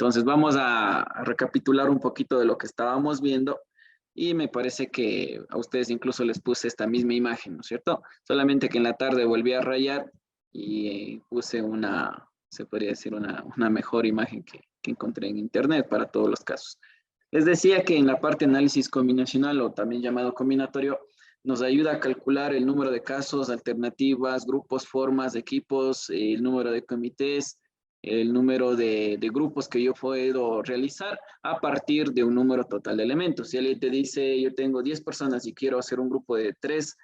Entonces vamos a recapitular un poquito de lo que estábamos viendo y me parece que a ustedes incluso les puse esta misma imagen, ¿no es cierto? Solamente que en la tarde volví a rayar y puse una, se podría decir, una mejor imagen que encontré en internet para todos los casos. Les decía que en la parte de análisis combinacional o también llamado combinatorio, nos ayuda a calcular el número de casos, alternativas, grupos, formas, equipos, el número de comités, el número de grupos que yo puedo realizar a partir de un número total de elementos. Si alguien te dice, yo tengo 10 personas y quiero hacer un grupo de 3,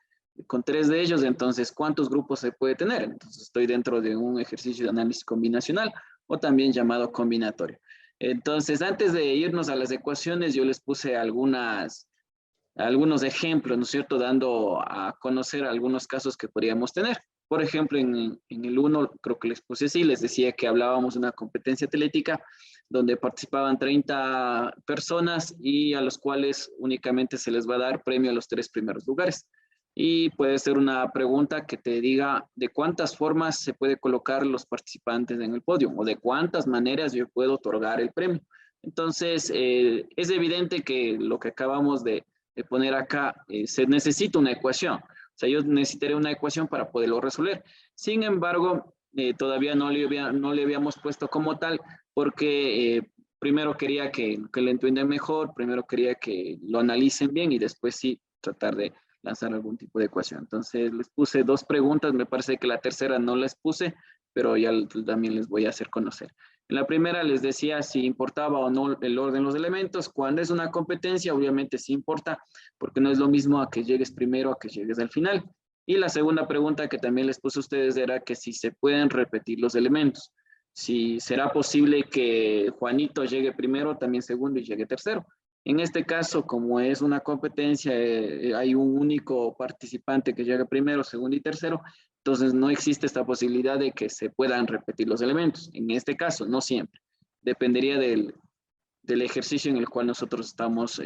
con 3 de ellos, entonces, ¿cuántos grupos se puede tener? Entonces, estoy dentro de un ejercicio de análisis combinacional o también llamado combinatorio. Entonces, antes de irnos a las ecuaciones, yo les puse algunos ejemplos, ¿no es cierto? Dando a conocer algunos casos que podríamos tener. Por ejemplo, en el 1, creo que les puse así, les decía que hablábamos de una competencia atlética donde participaban 30 personas y a los cuales únicamente se les va a dar premio a los 3 primeros lugares. Y puede ser una pregunta que te diga de cuántas formas se puede colocar los participantes en el podio o de cuántas maneras yo puedo otorgar el premio. Entonces, es evidente que lo que acabamos de poner acá, se necesita una ecuación. O sea, yo necesitaré una ecuación para poderlo resolver. Sin embargo, todavía no le habíamos puesto como tal porque primero quería que lo entiendan mejor, primero quería que lo analicen bien y después sí tratar de lanzar algún tipo de ecuación. Entonces les puse 2 preguntas, me parece que la tercera no les puse, pero ya también les voy a hacer conocer. En la primera les decía si importaba o no el orden de los elementos. Cuando es una competencia, obviamente sí importa, porque no es lo mismo a que llegues primero a que llegues al final. Y la segunda pregunta que también les puse a ustedes era que si se pueden repetir los elementos. Si será posible que Juanito llegue primero, también segundo y llegue tercero. En este caso, como es una competencia, hay un único participante que llega primero, segundo y tercero, entonces no existe esta posibilidad de que se puedan repetir los elementos. En este caso, no siempre. Dependería del ejercicio en el cual nosotros estamos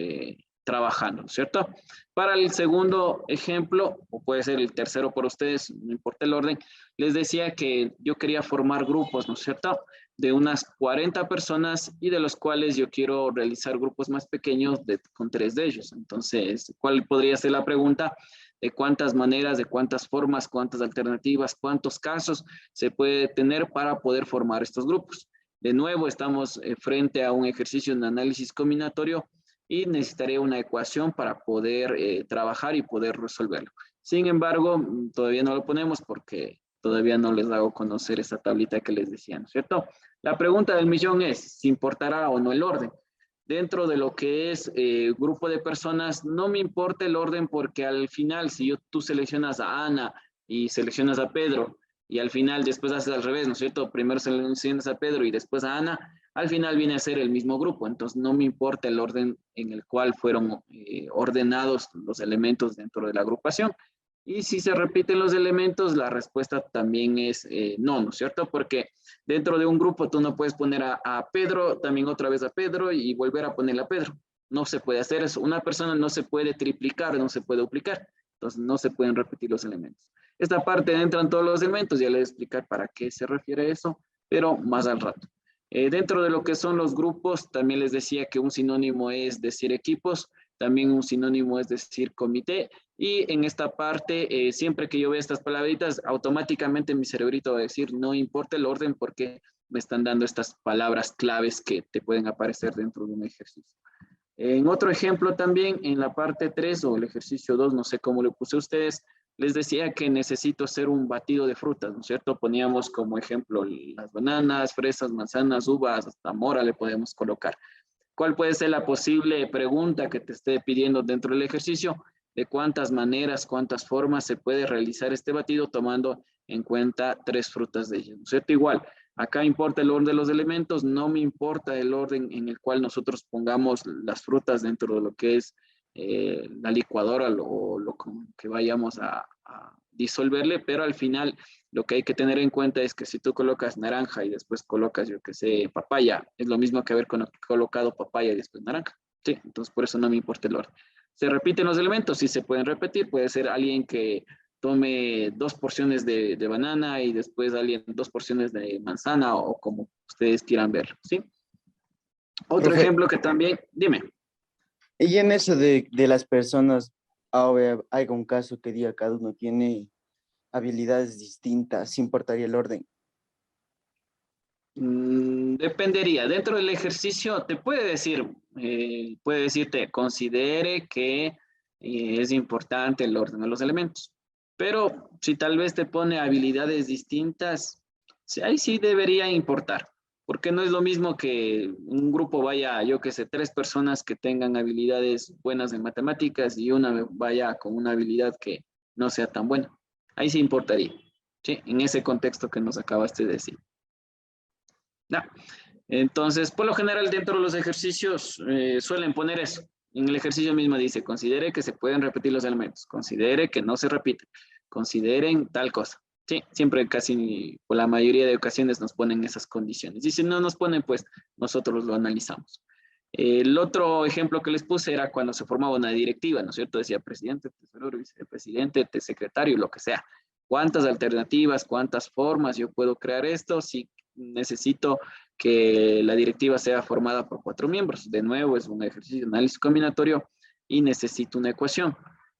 trabajando, ¿cierto? Para el segundo ejemplo, o puede ser el tercero por ustedes, no importa el orden, les decía que yo quería formar grupos, ¿no es cierto? De unas 40 personas y de los cuales yo quiero realizar grupos más pequeños con 3 de ellos. Entonces, ¿cuál podría ser la pregunta? De cuántas maneras, de cuántas formas, cuántas alternativas, cuántos casos se puede tener para poder formar estos grupos. De nuevo, estamos frente a un ejercicio de análisis combinatorio y necesitaré una ecuación para poder trabajar y poder resolverlo. Sin embargo, todavía no lo ponemos porque todavía no les hago conocer esta tablita que les decía, ¿no es cierto? La pregunta del millón es si importará o no el orden. Dentro de lo que es grupo de personas, no me importa el orden porque al final, si tú seleccionas a Ana y seleccionas a Pedro, y al final después haces al revés, ¿no es cierto? Primero seleccionas a Pedro y después a Ana, al final viene a ser el mismo grupo, entonces no me importa el orden en el cual fueron ordenados los elementos dentro de la agrupación. Y si se repiten los elementos, la respuesta también es no, ¿no es cierto? Porque dentro de un grupo tú no puedes poner a Pedro, también otra vez a Pedro y volver a ponerle a Pedro. No se puede hacer eso. Una persona no se puede triplicar, no se puede duplicar. Entonces no se pueden repetir los elementos. Esta parte entran todos los elementos, ya les voy a explicar para qué se refiere eso, pero más al rato. Dentro de lo que son los grupos, también les decía que un sinónimo es decir equipos, también un sinónimo es decir comité, y en esta parte, siempre que yo vea estas palabritas, automáticamente mi cerebrito va a decir, no importa el orden porque me están dando estas palabras claves que te pueden aparecer dentro de un ejercicio. En otro ejemplo también, en la parte 3 o el ejercicio 2, no sé cómo le puse a ustedes, les decía que necesito hacer un batido de frutas, ¿no es cierto? Poníamos como ejemplo las bananas, fresas, manzanas, uvas, hasta mora le podemos colocar. ¿Cuál puede ser la posible pregunta que te esté pidiendo dentro del ejercicio? De cuántas maneras, cuántas formas se puede realizar este batido tomando en cuenta 3 frutas de ellas, ¿no es cierto? Igual, acá importa el orden de los elementos, no me importa el orden en el cual nosotros pongamos las frutas dentro de lo que es la licuadora o lo que vayamos a disolverle, pero al final lo que hay que tener en cuenta es que si tú colocas naranja y después colocas, yo que sé, papaya, es lo mismo que haber colocado papaya y después naranja. Sí, entonces por eso no me importa el orden. ¿Se repiten los elementos? Sí, se pueden repetir. Puede ser alguien que tome 2 porciones de banana y después alguien 2 porciones de manzana o como ustedes quieran ver, ¿sí? Otro Profe, ejemplo que también, dime. y en eso de las personas, ahora hay un caso que diga cada uno tiene habilidades distintas, ¿sí importaría el orden? Dependería. Dentro del ejercicio te puede decirte, considere que es importante el orden de los elementos. Pero si tal vez te pone habilidades distintas, sí, ahí sí debería importar. Porque no es lo mismo que un grupo vaya, yo que sé, 3 personas que tengan habilidades buenas en matemáticas y una vaya con una habilidad que no sea tan buena. Ahí sí importaría. Sí, en ese contexto que nos acabaste de decir. No. Entonces, por lo general, dentro de los ejercicios suelen poner eso. En el ejercicio mismo dice, considere que se pueden repetir los elementos, considere que no se repiten, consideren tal cosa. Sí, siempre casi, por la mayoría de ocasiones nos ponen esas condiciones. Y si no nos ponen, pues nosotros lo analizamos. El otro ejemplo que les puse era cuando se formaba una directiva, ¿no es cierto? Decía presidente, tesorero, vicepresidente, secretario, lo que sea. ¿Cuántas alternativas, cuántas formas yo puedo crear esto si necesito que la directiva sea formada por 4 miembros? De nuevo, es un ejercicio de análisis combinatorio y necesito una ecuación.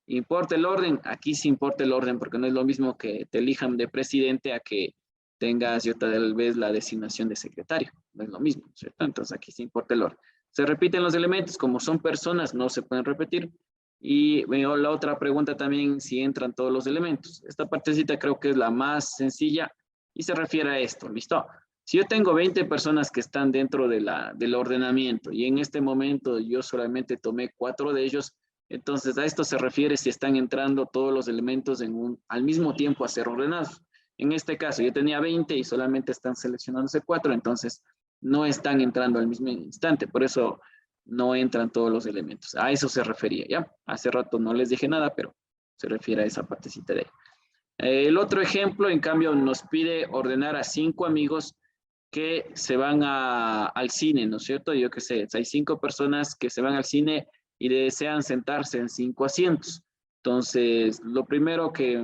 ¿Importa el orden? Aquí sí importa el orden porque no es lo mismo que te elijan de presidente a que tengas yo tal vez la designación de secretario. No es lo mismo, ¿cierto? Entonces aquí sí importa el orden. Se repiten los elementos, como son personas, no se pueden repetir. Y bueno, la otra pregunta también, si entran todos los elementos. Esta partecita creo que es la más sencilla y se refiere a esto, ¿listo? Si yo tengo 20 personas que están dentro del ordenamiento y en este momento yo solamente tomé 4 de ellos, entonces a esto se refiere si están entrando todos los elementos al mismo tiempo a ser ordenados. En este caso yo tenía 20 y solamente están seleccionándose 4, entonces no están entrando al mismo instante, por eso no entran todos los elementos. A eso se refería, ¿ya? Hace rato no les dije nada, pero se refiere a esa partecita de ahí. El otro ejemplo, en cambio, nos pide ordenar a 5 amigos que se van al cine, ¿no es cierto? Yo qué sé, hay 5 personas que se van al cine y desean sentarse en 5 asientos. Entonces, lo primero que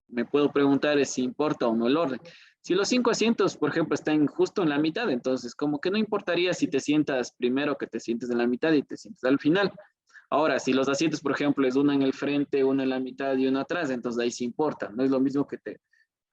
me puedo preguntar es si importa o no el orden. Si los 5 asientos, por ejemplo, están justo en la mitad, entonces como que no importaría si te sientas primero que te sientes en la mitad y te sientes al final. Ahora, si los asientos, por ejemplo, es uno en el frente, uno en la mitad y uno atrás, entonces ahí sí importa. No es lo mismo que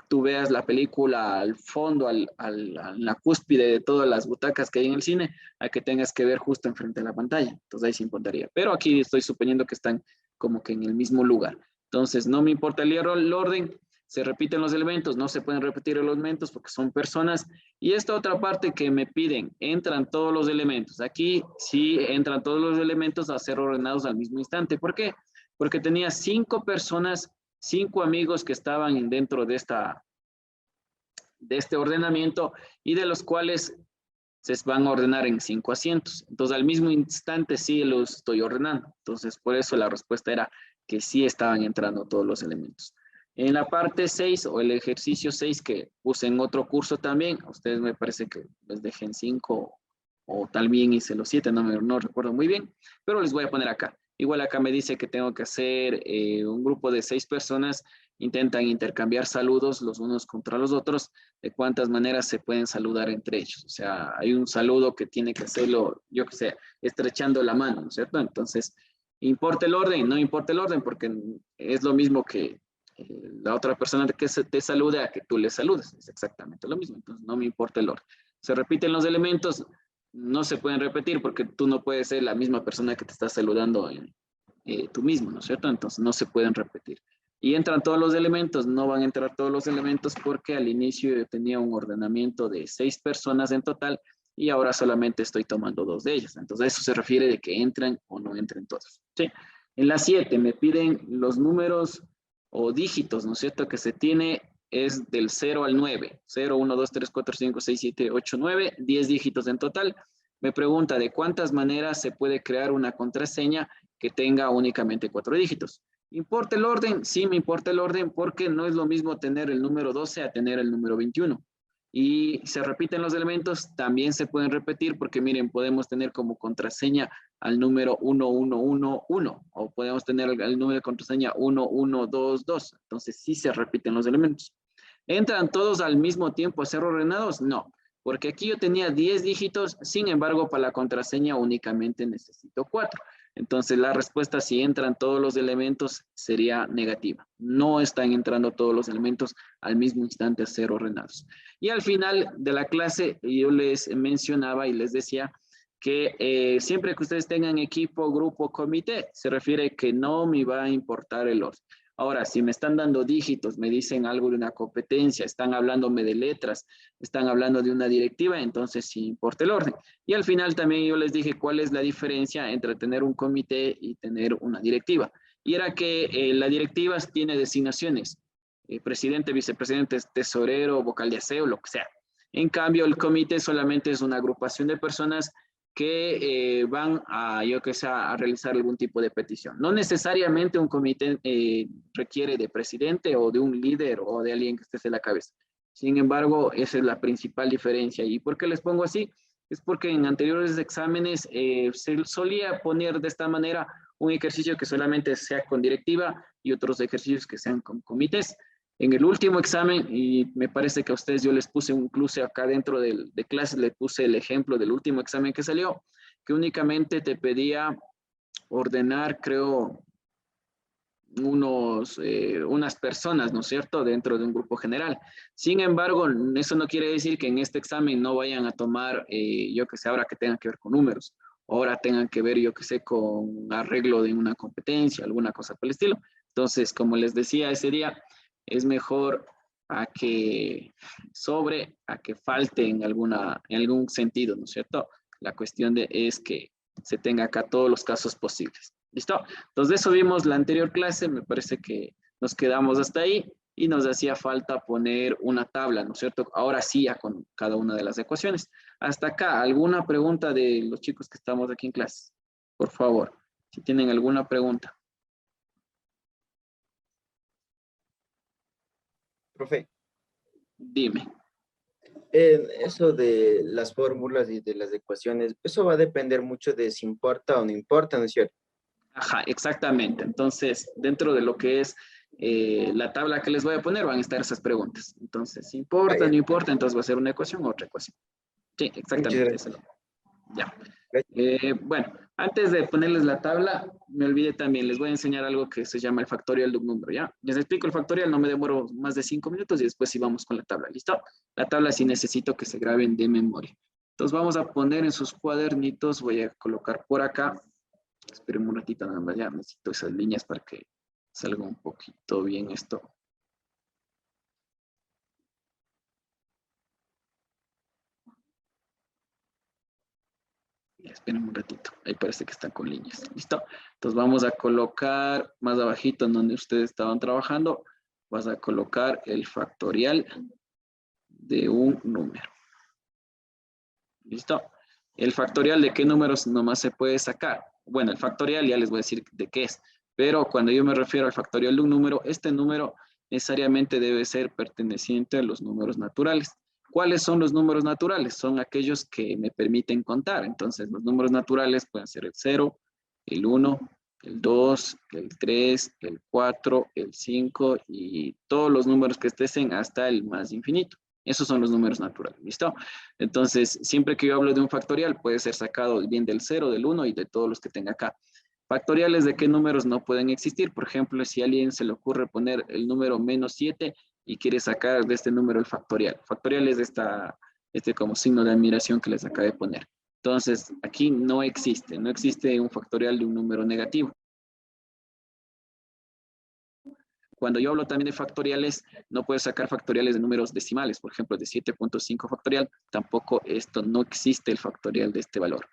tú veas la película al fondo, a la cúspide de todas las butacas que hay en el cine, a que tengas que ver justo enfrente de la pantalla. Entonces ahí sí importaría. Pero aquí estoy suponiendo que están como que en el mismo lugar. Entonces no me importa el orden, se repiten los elementos, no se pueden repetir los elementos porque son personas. Y esta otra parte que me piden, entran todos los elementos. Aquí sí entran todos los elementos a ser ordenados al mismo instante. ¿Por qué? Porque tenía 5 personas, 5 amigos que estaban dentro de este ordenamiento y de los cuales se van a ordenar en 5 asientos. Entonces, al mismo instante sí los estoy ordenando. Entonces, por eso la respuesta era que sí estaban entrando todos los elementos. En la parte 6 o el ejercicio 6 que puse en otro curso también, a ustedes me parece que les dejé en 5 o tal bien hice los 7, no recuerdo muy bien, pero les voy a poner acá. Igual acá me dice que tengo que hacer un grupo de 6 personas, intentan intercambiar saludos los unos contra los otros, de cuántas maneras se pueden saludar entre ellos. O sea, hay un saludo que tiene que hacerlo, yo que sé, estrechando la mano, ¿no es cierto? Entonces, importa el orden, no importa el orden, porque es lo mismo que la otra persona que te salude a que tú le saludes. Es exactamente lo mismo. Entonces, no me importa el orden. Se repiten los elementos, no se pueden repetir porque tú no puedes ser la misma persona que te está saludando tú mismo, ¿no es cierto? Entonces, no se pueden repetir. Y entran todos los elementos, no van a entrar todos los elementos porque al inicio yo tenía un ordenamiento de 6 personas en total y ahora solamente estoy tomando 2 de ellas. Entonces, a eso se refiere de que entran o no entren todos. ¿Sí? En la 7 me piden los números o dígitos, ¿no es cierto? Que se tiene es del 0 al 9. 0, 1, 2, 3, 4, 5, 6, 7, 8, 9, 10 dígitos en total. Me pregunta de cuántas maneras se puede crear una contraseña que tenga únicamente 4 dígitos. ¿Importa el orden? Sí, me importa el orden porque no es lo mismo tener el número 12 a tener el número 21. Y se repiten los elementos, también se pueden repetir porque miren, podemos tener como contraseña al número 1111 o podemos tener el número de contraseña 1122. Entonces sí se repiten los elementos. ¿Entran todos al mismo tiempo a ser ordenados? No. Porque aquí yo tenía 10 dígitos, sin embargo, para la contraseña únicamente necesito 4. Entonces, la respuesta, si entran todos los elementos, sería negativa. No están entrando todos los elementos al mismo instante a ser ordenados. Y al final de la clase, yo les mencionaba y les decía que siempre que ustedes tengan equipo, grupo, comité, se refiere que no me va a importar el orden. Ahora, si me están dando dígitos, me dicen algo de una competencia, están hablándome de letras, están hablando de una directiva, entonces sí importa el orden. Y al final también yo les dije cuál es la diferencia entre tener un comité y tener una directiva. Y era que la directiva tiene designaciones, presidente, vicepresidente, tesorero, vocal de aseo, lo que sea. En cambio, el comité solamente es una agrupación de personas que van a, yo que sé, a realizar algún tipo de petición. No necesariamente un comité requiere de presidente o de un líder o de alguien que esté en la cabeza. Sin embargo, esa es la principal diferencia. ¿Y por qué les pongo así? Es porque en anteriores exámenes se solía poner de esta manera un ejercicio que solamente sea con directiva y otros ejercicios que sean con comités. En el último examen, y me parece que a ustedes yo les puse incluso acá dentro de clases, les puse el ejemplo del último examen que salió, que únicamente te pedía ordenar, creo, unas personas, ¿no es cierto?, dentro de un grupo general. Sin embargo, eso no quiere decir que en este examen no vayan a tomar, yo que sé, ahora que tengan que ver con números, ahora tengan que ver, yo que sé, con arreglo de una competencia, alguna cosa por el estilo. Entonces, como les decía ese día, es mejor a que sobre, a que falte en algún sentido, ¿no es cierto? La cuestión es que se tenga acá todos los casos posibles. ¿Listo? Entonces, de eso vimos la anterior clase, me parece que nos quedamos hasta ahí y nos hacía falta poner una tabla, ¿no es cierto? Ahora sí, ya con cada una de las ecuaciones. Hasta acá, ¿alguna pregunta de los chicos que estamos aquí en clase? Por favor, si tienen alguna pregunta. Profe, Dime. eso de las fórmulas y de las ecuaciones, eso va a depender mucho de si importa o no importa, ¿no es cierto? Ajá, exactamente. Entonces, dentro de lo que es la tabla que les voy a poner, van a estar esas preguntas. Entonces, si Ah, importa, ya. no importa, entonces va a ser una ecuación o otra ecuación. Sí, Muchas exactamente. gracias. Eso. Ya. Gracias. Bueno, antes de ponerles la tabla, me olvidé también, les voy a enseñar algo que se llama el factorial de un número, ¿ya? Les explico el factorial, no me demoro más de 5 minutos y después sí vamos con la tabla, ¿listo? La tabla sí necesito que se graben de memoria. Entonces vamos a poner en sus cuadernitos, voy a colocar por acá, esperen un ratito nada más, ya necesito esas líneas para que salga un poquito bien esto. Esperen un ratito, ahí parece que están con líneas, ¿listo? Entonces vamos a colocar más abajito en donde ustedes estaban trabajando, vas a colocar el factorial de un número, ¿listo? El factorial de qué números nomás se puede sacar. Bueno, el factorial ya les voy a decir de qué es, pero cuando yo me refiero al factorial de un número, este número necesariamente debe ser perteneciente a los números naturales. ¿Cuáles son los números naturales? Son aquellos que me permiten contar. Entonces, los números naturales pueden ser el 0, el 1, el 2, el 3, el 4, el 5 y todos los números que estén hasta el más infinito. Esos son los números naturales, ¿listo? Entonces, siempre que yo hablo de un factorial, puede ser sacado bien del 0, del 1 y de todos los que tenga acá. Factoriales de qué números no pueden existir. Por ejemplo, si a alguien se le ocurre poner el número menos 7 y quiere sacar de este número el factorial. Factorial es este como signo de admiración que les acabé de poner. Entonces, aquí no existe un factorial de un número negativo. Cuando yo hablo también de factoriales, no puedo sacar factoriales de números decimales, por ejemplo, de 7.5 factorial, tampoco no existe el factorial de este valor.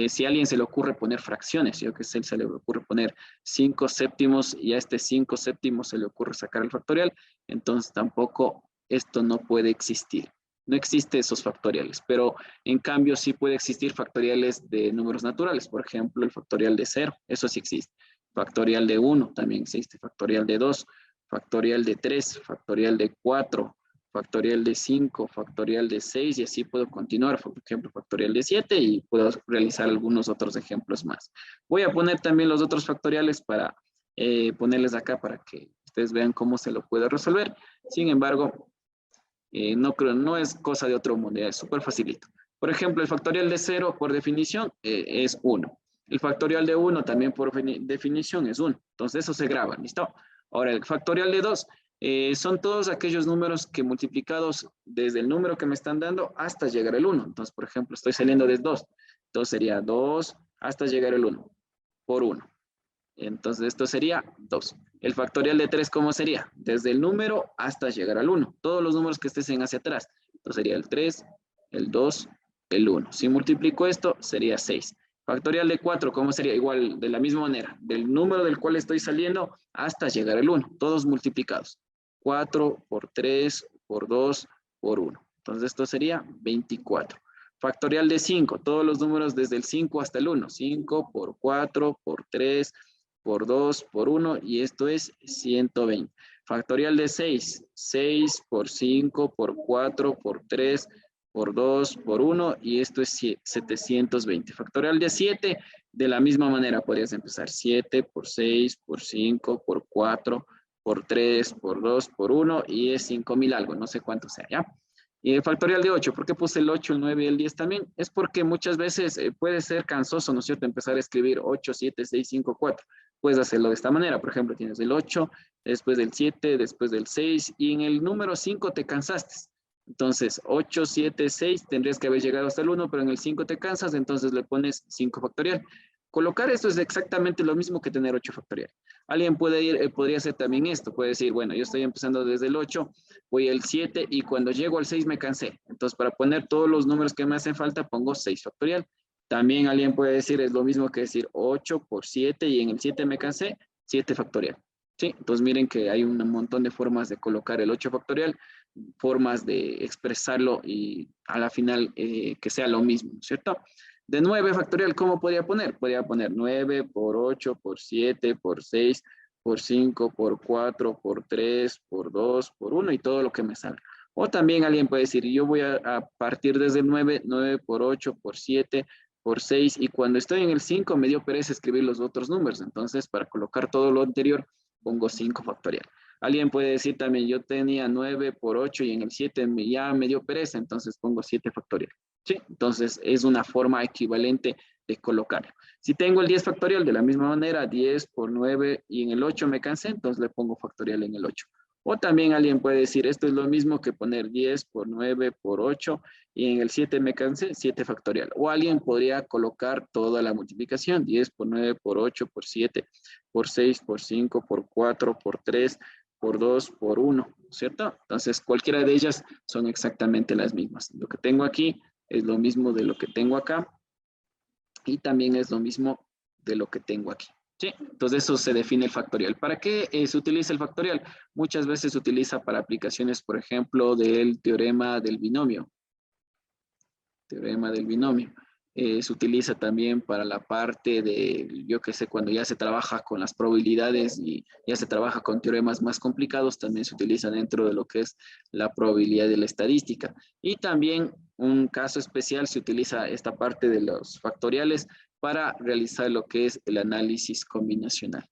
Si a alguien se le ocurre poner fracciones, yo que sé, se le ocurre poner 5 séptimos y a este 5 séptimos se le ocurre sacar el factorial, entonces tampoco esto no puede existir. No existe esos factoriales, pero en cambio sí puede existir factoriales de números naturales, por ejemplo, el factorial de 0, eso sí existe. Factorial de 1 también existe, factorial de 2, factorial de 3, factorial de 4, factorial de 5, factorial de 6 y así puedo continuar, por ejemplo, factorial de 7 y puedo realizar algunos otros ejemplos más. Voy a poner también los otros factoriales para ponerles acá para que ustedes vean cómo se lo puede resolver. Sin embargo, No es cosa de otro mundo, es súper facilito. Por ejemplo, el factorial de 0 por definición es 1. El factorial de 1 también por definición es 1. Entonces eso se graba, ¿listo? Ahora el factorial de 2 son todos aquellos números que multiplicados desde el número que me están dando hasta llegar al 1. Entonces, por ejemplo, estoy saliendo de 2. Entonces sería 2 hasta llegar al 1 por 1. Entonces esto sería 2. El factorial de 3, ¿cómo sería? Desde el número hasta llegar al 1. Todos los números que estén hacia atrás. Entonces sería el 3, el 2, el 1. Si multiplico esto, sería 6. Factorial de 4, ¿cómo sería? Igual, de la misma manera. Del número del cual estoy saliendo hasta llegar al 1. Todos multiplicados. 4 por 3, por 2, por 1. Entonces esto sería 24. Factorial de 5, todos los números desde el 5 hasta el 1. 5 por 4, por 3, por 2, por 1, y esto es 120. Factorial de 6, 6 por 5, por 4, por 3, por 2, por 1, y esto es 720. Factorial de 7, de la misma manera podrías empezar 7 por 6, por 5, por 4, por 3, por 2, por 1, y es 5000 algo, no sé cuánto sea, ¿ya? Y el factorial de 8, ¿por qué puse el 8, el 9 y el 10 también? Es porque muchas veces puede ser cansoso, ¿no es cierto?, empezar a escribir 8, 7, 6, 5, 4. Puedes hacerlo de esta manera, por ejemplo, tienes el 8, después del 7, después del 6, y en el número 5 te cansaste. Entonces, 8, 7, 6, tendrías que haber llegado hasta el 1, pero en el 5 te cansas, entonces le pones 5 factorial. Colocar esto es exactamente lo mismo que tener 8 factorial. Alguien podría hacer también esto, puede decir, bueno, yo estoy empezando desde el 8, voy al 7 y cuando llego al 6 me cansé. Entonces, para poner todos los números que me hacen falta, pongo 6 factorial. También alguien puede decir, es lo mismo que decir 8 por 7 y en el 7 me cansé, 7 factorial. ¿Sí? Entonces miren que hay un montón de formas de colocar el 8 factorial, formas de expresarlo y a la final que sea lo mismo, ¿cierto? De 9 factorial, ¿cómo podría poner? Podría poner 9 por 8, por 7, por 6, por 5, por 4, por 3, por 2, por 1 y todo lo que me salga. O también alguien puede decir, yo voy a partir desde el 9, 9 por 8, por 7, por 6, y cuando estoy en el 5 me dio pereza escribir los otros números. Entonces, para colocar todo lo anterior, pongo 5 factorial. Alguien puede decir también, yo tenía 9 por 8 y en el 7 ya me dio pereza, entonces pongo 7 factorial. ¿Sí? Entonces, es una forma equivalente de colocarlo. Si tengo el 10 factorial, de la misma manera, 10 por 9 y en el 8 me cansé, entonces le pongo factorial en el 8. O también alguien puede decir, esto es lo mismo que poner 10 por 9 por 8 y en el 7 me cansé, 7 factorial. O alguien podría colocar toda la multiplicación, 10 por 9 por 8 por 7 por 6 por 5 por 4 por 3 por 2 por 1, ¿cierto? Entonces cualquiera de ellas son exactamente las mismas. Lo que tengo aquí es lo mismo de lo que tengo acá y también es lo mismo de lo que tengo aquí. ¿Sí? Entonces eso se define el factorial. ¿Para qué se utiliza el factorial? Muchas veces se utiliza para aplicaciones, por ejemplo, del teorema del binomio. Teorema del binomio. Se utiliza también para la parte de, yo qué sé, cuando ya se trabaja con las probabilidades y ya se trabaja con teoremas más complicados, también se utiliza dentro de lo que es la probabilidad de la estadística. Y también un caso especial se utiliza esta parte de los factoriales para realizar lo que es el análisis combinacional.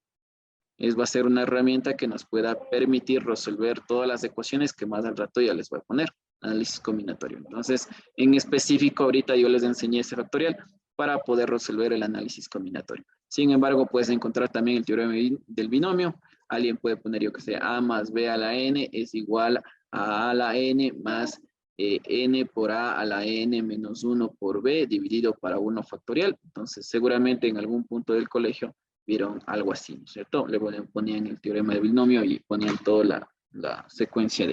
Va a ser una herramienta que nos pueda permitir resolver todas las ecuaciones que más al rato ya les voy a poner. Análisis combinatorio. Entonces, en específico, ahorita yo les enseñé ese factorial para poder resolver el análisis combinatorio. Sin embargo, puedes encontrar también el teorema del binomio. Alguien puede poner, yo que sé, A más B a la N es igual a la N más N por A la N menos 1 por B dividido para 1 factorial. Entonces, seguramente en algún punto del colegio vieron algo así, ¿no es cierto? Le ponían el teorema del binomio y ponían toda la secuencia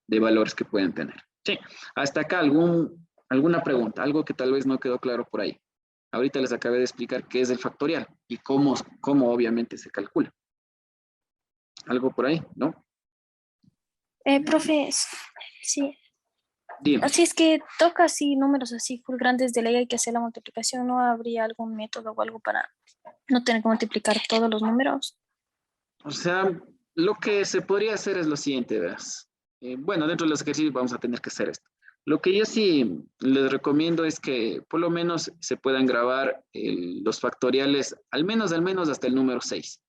de valores que pueden tener. Sí, hasta acá alguna pregunta, algo que tal vez no quedó claro por ahí. Ahorita les acabé de explicar qué es el factorial y cómo obviamente se calcula. ¿Algo por ahí? ¿No? Profe, sí. Dime. Así es que toca así números así full grandes de ley, hay que hacer la multiplicación. ¿No habría algún método o algo para no tener que multiplicar todos los números? O sea, lo que se podría hacer es lo siguiente, verás. Bueno, dentro de los ejercicios vamos a tener que hacer esto. Lo que yo sí les recomiendo es que por lo menos se puedan grabar los factoriales, al menos hasta el número 6.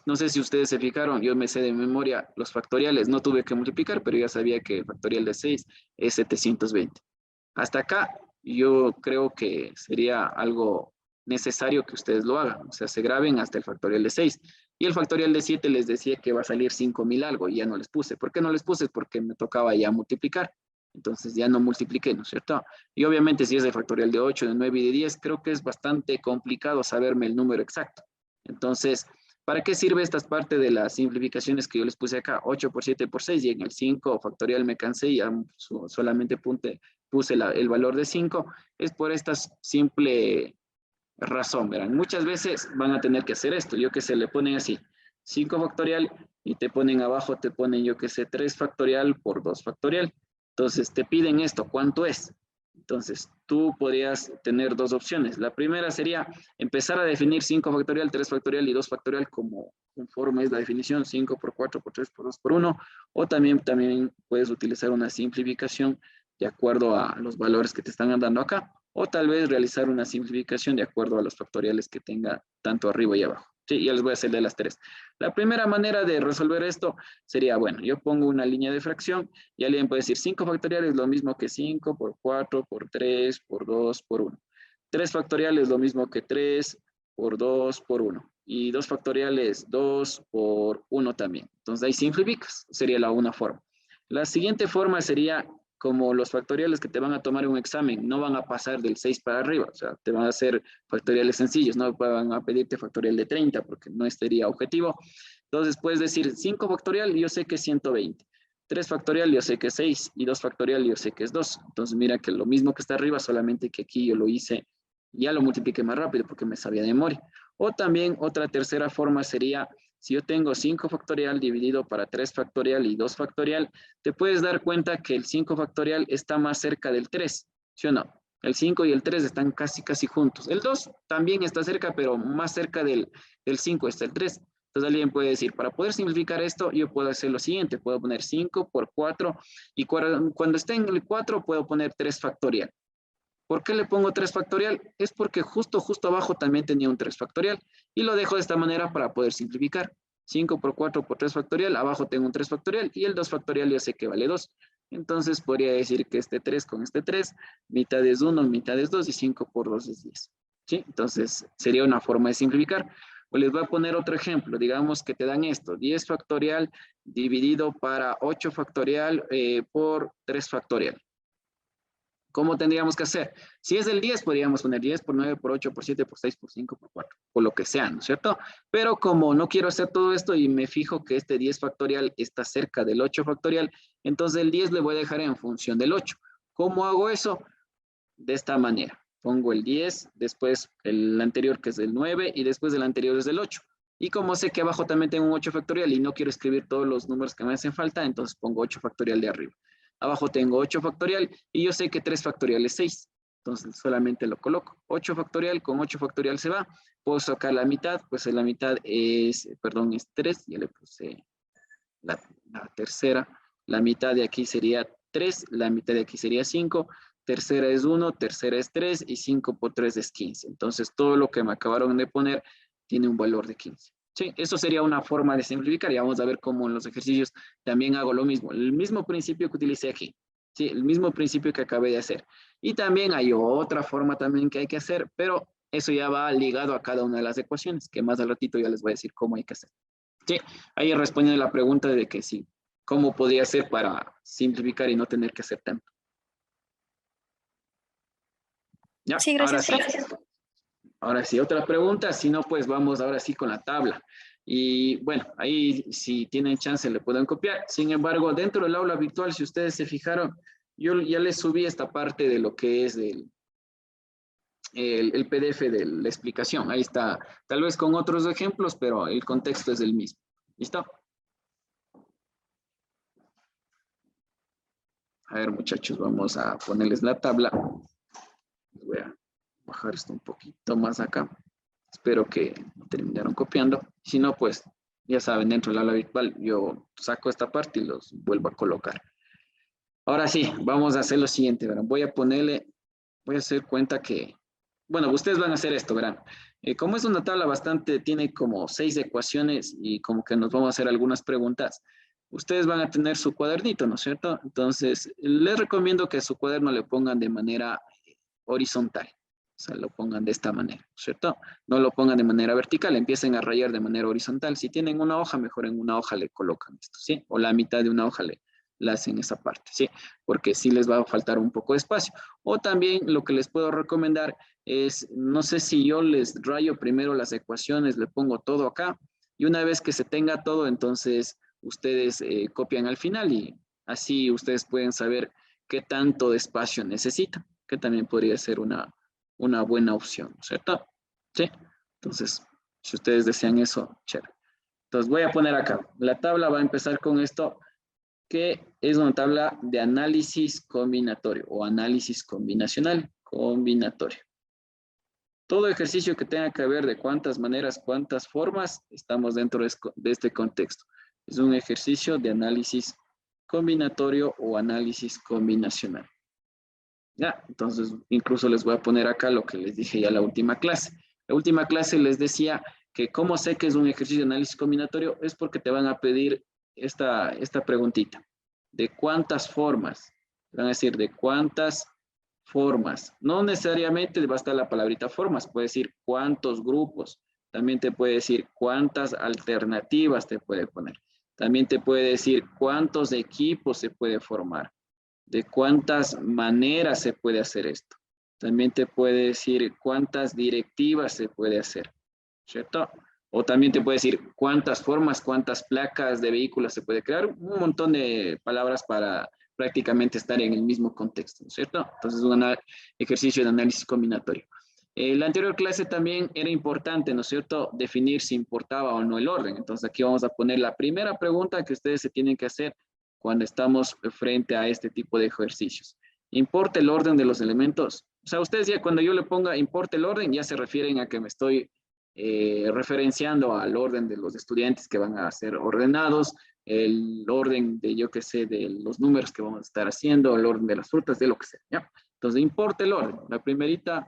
No sé si ustedes se fijaron, yo me sé de memoria los factoriales, no tuve que multiplicar, pero ya sabía que el factorial de 6 es 720. Hasta acá yo creo que sería algo necesario que ustedes lo hagan, o sea, se graben hasta el factorial de 6. Y el factorial de 7 les decía que va a salir 5000 algo y ya no les puse. ¿Por qué no les puse? Porque me tocaba ya multiplicar. Entonces ya no multipliqué, ¿no es cierto? Y obviamente si es el factorial de 8, de 9 y de 10, creo que es bastante complicado saberme el número exacto. Entonces, ¿para qué sirve esta parte de las simplificaciones que yo les puse acá? 8 por 7 por 6 y en el 5 factorial me cansé y ya solamente puse el valor de 5. Es por esta simple razón, verán. Muchas veces van a tener que hacer esto. Yo que sé, le ponen así, 5 factorial y te ponen abajo, te ponen yo que sé, 3 factorial por 2 factorial. Entonces te piden esto, ¿cuánto es? Entonces tú podrías tener dos opciones. La primera sería empezar a definir 5 factorial, 3 factorial y 2 factorial como conforme es la definición, 5 por 4 por 3 por 2 por 1. O también puedes utilizar una simplificación de acuerdo a los valores que te están dando acá. O tal vez realizar una simplificación de acuerdo a los factoriales que tenga tanto arriba y abajo. Sí, ya les voy a hacer de las tres. La primera manera de resolver esto sería, bueno, yo pongo una línea de fracción y alguien puede decir 5 factorial es lo mismo que 5 por 4 por 3 por 2 por 1. 3 factorial es lo mismo que 3 por 2 por 1. Y 2 factorial es 2 por 1 también. Entonces ahí simplificas, sería la una forma. La siguiente forma sería como los factoriales que te van a tomar en un examen no van a pasar del 6 para arriba, o sea, te van a hacer factoriales sencillos, no van a pedirte factorial de 30 porque no estaría objetivo. Entonces puedes decir 5 factorial, yo sé que es 120. 3 factorial, yo sé que es 6. Y 2 factorial, yo sé que es 2. Entonces mira que lo mismo que está arriba, solamente que aquí yo lo hice, ya lo multipliqué más rápido porque me sabía de memoria. O también otra tercera forma sería, si yo tengo 5 factorial dividido para 3 factorial y 2 factorial, te puedes dar cuenta que el 5 factorial está más cerca del 3, ¿sí o no? El 5 y el 3 están casi juntos. El 2 también está cerca, pero más cerca del 5 está el 3. Entonces alguien puede decir, para poder simplificar esto, yo puedo hacer lo siguiente. Puedo poner 5 por 4 y cuando esté en el 4 puedo poner 3 factorial. ¿Por qué le pongo 3 factorial? Es porque justo abajo también tenía un 3 factorial y lo dejo de esta manera para poder simplificar. 5 por 4 por 3 factorial, abajo tengo un 3 factorial y el 2 factorial yo sé que vale 2. Entonces podría decir que este 3 con este 3, mitad es 1, mitad es 2 y 5 por 2 es 10. ¿Sí? Entonces sería una forma de simplificar. O les voy a poner otro ejemplo. Digamos que te dan esto, 10 factorial dividido para 8 factorial por 3 factorial. ¿Cómo tendríamos que hacer? Si es del 10, podríamos poner 10 por 9, por 8, por 7, por 6, por 5, por 4, por lo que sea, ¿no es cierto? Pero como no quiero hacer todo esto y me fijo que este 10 factorial está cerca del 8 factorial, entonces el 10 le voy a dejar en función del 8. ¿Cómo hago eso? De esta manera. Pongo el 10, después el anterior que es el 9 y después el anterior es el 8. Y como sé que abajo también tengo un 8 factorial y no quiero escribir todos los números que me hacen falta, entonces pongo 8 factorial de arriba. Abajo tengo 8 factorial y yo sé que 3 factorial es 6. Entonces solamente lo coloco. 8 factorial con 8 factorial se va. Puedo sacar la mitad, pues la mitad es, perdón, es 3. Ya le puse la tercera. La mitad de aquí sería 3, la mitad de aquí sería 5. Tercera es 1, tercera es 3 y 5 por 3 es 15. Entonces todo lo que me acabaron de poner tiene un valor de 15. Sí, eso sería una forma de simplificar y vamos a ver cómo en los ejercicios también hago lo mismo. El mismo principio que utilicé aquí. Sí, el mismo principio que acabé de hacer. Y también hay otra forma también que hay que hacer, pero eso ya va ligado a cada una de las ecuaciones, que más al ratito ya les voy a decir cómo hay que hacer. Sí, ahí responde la pregunta de que sí, ¿cómo podría ser para simplificar y no tener que hacer tanto? Ya, Sí, ahora gracias, sí. profe. Ahora sí, otra pregunta, si no, pues vamos ahora sí con la tabla. Y bueno, ahí si tienen chance le pueden copiar. Sin embargo, dentro del aula virtual, si ustedes se fijaron, yo ya les subí esta parte de lo que es el PDF de la explicación. Ahí está, tal vez con otros ejemplos, pero el contexto es el mismo. ¿Listo? A ver, muchachos, vamos a ponerles la tabla. Voy a bajar esto un poquito más acá. Espero que terminaron copiando. Si no, pues ya saben, dentro del aula virtual yo saco esta parte y los vuelvo a colocar. Ahora sí, vamos a hacer lo siguiente. ¿Verdad? Voy a hacer cuenta que bueno, ustedes van a hacer esto, verán. Como es una tabla bastante, tiene como 6 ecuaciones y como que nos vamos a hacer algunas preguntas, ustedes van a tener su cuadernito, ¿no es cierto? Entonces, les recomiendo que su cuaderno le pongan de manera horizontal. O sea, lo pongan de esta manera, ¿cierto? No lo pongan de manera vertical, empiecen a rayar de manera horizontal. Si tienen una hoja, mejor en una hoja le colocan esto, ¿sí? O la mitad de una hoja le hacen esa parte, ¿sí? Porque sí les va a faltar un poco de espacio. O también lo que les puedo recomendar es, no sé si yo les rayo primero las ecuaciones, le pongo todo acá, y una vez que se tenga todo, entonces ustedes copian al final y así ustedes pueden saber qué tanto de espacio necesitan, que también podría ser una buena opción, ¿cierto? Sí. Entonces, si ustedes desean eso, chévere. Entonces voy a poner acá. La tabla va a empezar con esto, que es una tabla de análisis combinatorio o análisis combinacional, combinatorio. Todo ejercicio que tenga que ver de cuántas maneras, cuántas formas, estamos dentro de este contexto. Es un ejercicio de análisis combinatorio o análisis combinacional. Ya, entonces incluso les voy a poner acá lo que les dije ya la última clase. La última clase les decía que cómo sé que es un ejercicio de análisis combinatorio es porque te van a pedir esta preguntita. ¿De cuántas formas? Van a decir, ¿de cuántas formas? No necesariamente va a estar la palabrita formas, puede decir cuántos grupos. También te puede decir cuántas alternativas te puede poner. También te puede decir cuántos equipos se puede formar. De cuántas maneras se puede hacer esto. También te puede decir cuántas directivas se puede hacer, ¿cierto? O también te puede decir cuántas formas, cuántas placas de vehículos se puede crear, un montón de palabras para prácticamente estar en el mismo contexto, ¿cierto? Entonces, un ejercicio de análisis combinatorio. La anterior clase también era importante, ¿no es cierto?, definir si importaba o no el orden. Entonces, aquí vamos a poner la primera pregunta que ustedes se tienen que hacer cuando estamos frente a este tipo de ejercicios. ¿Importa el orden de los elementos? O sea, ustedes ya cuando yo le ponga importa el orden, ya se refieren a que me estoy referenciando al orden de los estudiantes que van a ser ordenados, el orden de, yo qué sé, de los números que vamos a estar haciendo, el orden de las frutas, de lo que sea, ¿ya? Entonces, importa el orden. La primerita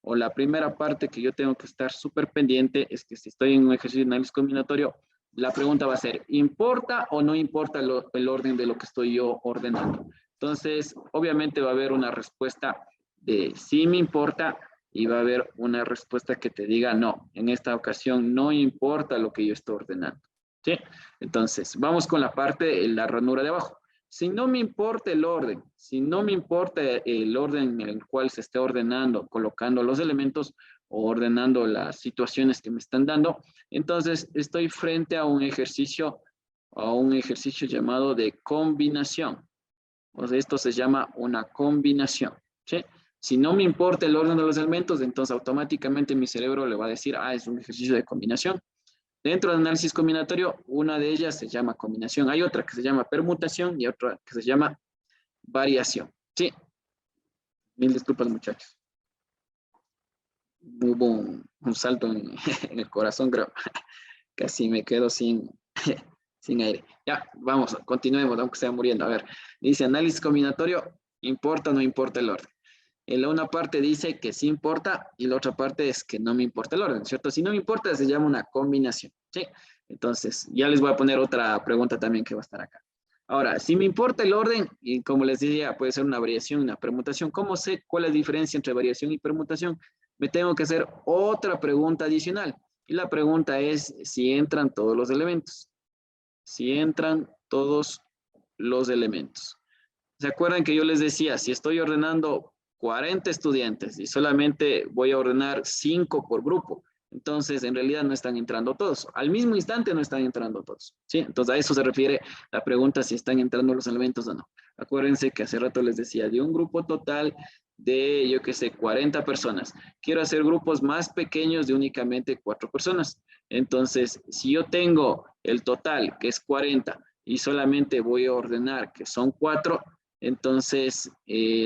o la primera parte que yo tengo que estar súper pendiente es que si estoy en un ejercicio de análisis combinatorio, la pregunta va a ser, ¿importa o no importa el orden de lo que estoy yo ordenando? Entonces, obviamente va a haber una respuesta de sí me importa y va a haber una respuesta que te diga no, en esta ocasión no importa lo que yo estoy ordenando. ¿Sí? Entonces, vamos con la parte, la ranura de abajo. Si no me importa el orden, si no me importa el orden en el cual se esté ordenando, colocando los elementos o ordenando las situaciones que me están dando, entonces estoy frente a un ejercicio llamado de combinación. O sea, esto se llama una combinación, ¿sí? Si no me importa el orden de los elementos, entonces automáticamente mi cerebro le va a decir, ah, es un ejercicio de combinación. Dentro del análisis combinatorio, una de ellas se llama combinación. Hay otra que se llama permutación y otra que se llama variación. Sí. Mil disculpas, muchachos. Hubo un salto en el corazón, creo. Casi me quedo sin aire. Ya, vamos, continuemos, aunque sea muriendo. A ver, dice análisis combinatorio, ¿importa o no importa el orden? En la una parte dice que sí importa y la otra parte es que no me importa el orden, ¿cierto? Si no me importa, se llama una combinación, ¿sí? Entonces, ya les voy a poner otra pregunta también que va a estar acá. Ahora, si me importa el orden, y como les decía, puede ser una variación, una permutación, ¿cómo sé cuál es la diferencia entre variación y permutación? Me tengo que hacer otra pregunta adicional. Y la pregunta es si entran todos los elementos. Si entran todos los elementos. ¿Se acuerdan que yo les decía, si estoy ordenando 40 estudiantes y solamente voy a ordenar 5 por grupo, entonces en realidad no están entrando todos. Al mismo instante no están entrando todos, ¿sí? Entonces a eso se refiere la pregunta si están entrando los elementos o no. Acuérdense que hace rato les decía, de un grupo total de, yo qué sé, 40 personas. Quiero hacer grupos más pequeños de únicamente 4 personas. Entonces, si yo tengo el total, que es 40, y solamente voy a ordenar que son 4, entonces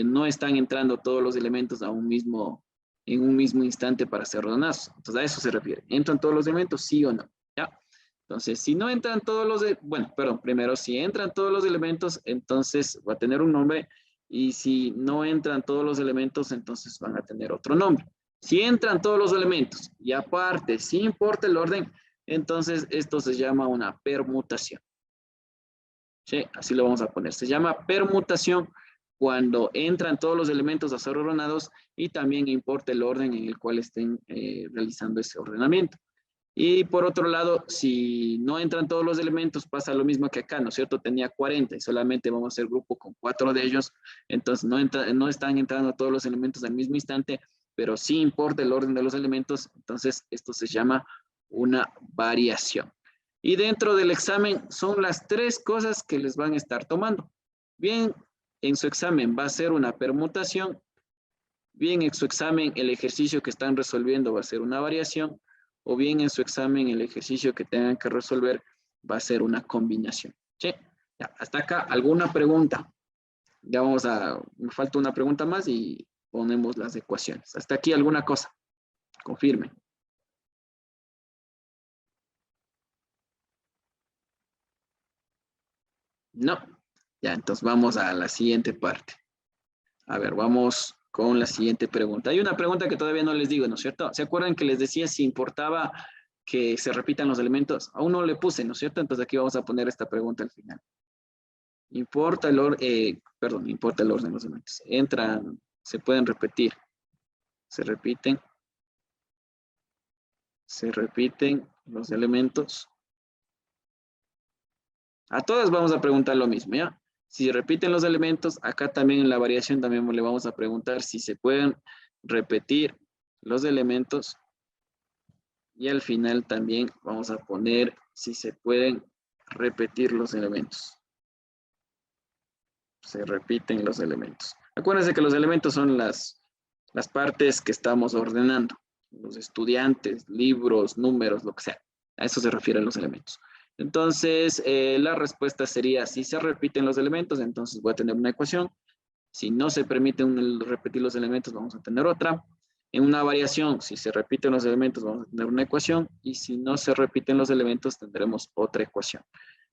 no están entrando todos los elementos en un mismo instante para ser ordenados. Entonces a eso se refiere. ¿Entran todos los elementos? Sí o no. ¿Ya? Entonces, si no entran todos los, primero, si entran todos los elementos, entonces va a tener un nombre, y si no entran todos los elementos, entonces van a tener otro nombre. Si entran todos los elementos y aparte, si importa el orden, entonces esto se llama una permutación. ¿Sí? Así lo vamos a poner. Se llama permutación cuando entran todos los elementos a ser ordenados y también importa el orden en el cual estén realizando ese ordenamiento. Y por otro lado, si no entran todos los elementos, pasa lo mismo que acá, ¿no es cierto? Tenía 40 y solamente vamos a hacer grupo con 4 de ellos, entonces no están entrando todos los elementos al mismo instante, pero sí importa el orden de los elementos, entonces esto se llama una variación. Y dentro del examen son las 3 cosas que les van a estar tomando. Bien, en su examen va a ser una permutación, bien en su examen el ejercicio que están resolviendo va a ser una variación, o bien en su examen el ejercicio que tengan que resolver va a ser una combinación. ¿Sí? Ya, hasta acá, ¿alguna pregunta? Ya me falta una pregunta más y ponemos las ecuaciones. Hasta aquí, ¿alguna cosa? Confirmen. No. Ya, entonces vamos a la siguiente parte. A ver, vamos con la siguiente pregunta. Hay una pregunta que todavía no les digo, ¿no es cierto? ¿Se acuerdan que les decía si importaba que se repitan los elementos? Aún no le puse, ¿no es cierto? Entonces aquí vamos a poner esta pregunta al final. Importa el orden, importa el orden de los elementos. Entran, se pueden repetir. Se repiten los elementos. A todas vamos a preguntar lo mismo, ¿ya? Si repiten los elementos, acá también en la variación también le vamos a preguntar si se pueden repetir los elementos. Y al final también vamos a poner si se pueden repetir los elementos. Se repiten los elementos. Acuérdense que los elementos son las partes que estamos ordenando. Los estudiantes, libros, números, lo que sea. A eso se refieren los elementos. Entonces, la respuesta sería, si se repiten los elementos, entonces voy a tener una ecuación. Si no se permiten repetir los elementos, vamos a tener otra. En una variación, si se repiten los elementos, vamos a tener una ecuación. Y si no se repiten los elementos, tendremos otra ecuación.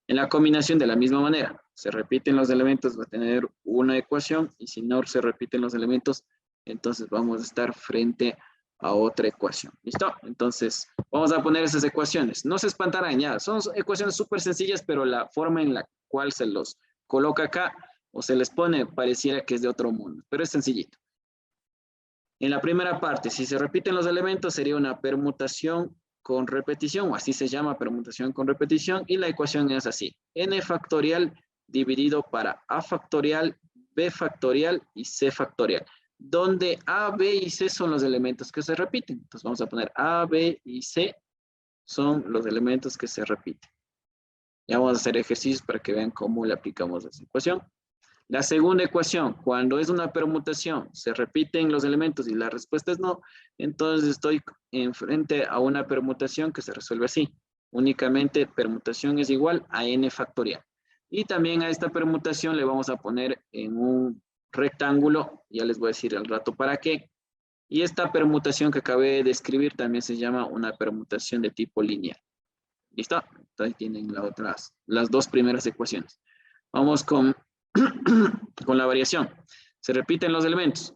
En la combinación, de la misma manera, se repiten los elementos, va a tener una ecuación. Y si no se repiten los elementos, entonces vamos a estar frente a otra ecuación. ¿Listo? Entonces, vamos a poner esas ecuaciones. No se espantarán ya. Son ecuaciones súper sencillas, pero la forma en la cual se los coloca acá o se les pone pareciera que es de otro mundo, pero es sencillito. En la primera parte, si se repiten los elementos, sería una permutación con repetición, o así se llama, permutación con repetición, y la ecuación es así. N factorial dividido para A factorial, B factorial y C factorial, donde A, B y C son los elementos que se repiten. Entonces vamos a poner A, B y C son los elementos que se repiten. Ya vamos a hacer ejercicios para que vean cómo le aplicamos esa ecuación. La segunda ecuación, cuando es una permutación, se repiten los elementos y la respuesta es no, entonces estoy enfrente a una permutación que se resuelve así. Únicamente permutación es igual a n factorial. Y también a esta permutación le vamos a poner en un rectángulo, ya les voy a decir al rato para qué. Y esta permutación que acabé de escribir también se llama una permutación de tipo lineal. ¿Listo? Entonces tienen las dos primeras ecuaciones. Vamos con la variación. Se repiten los elementos.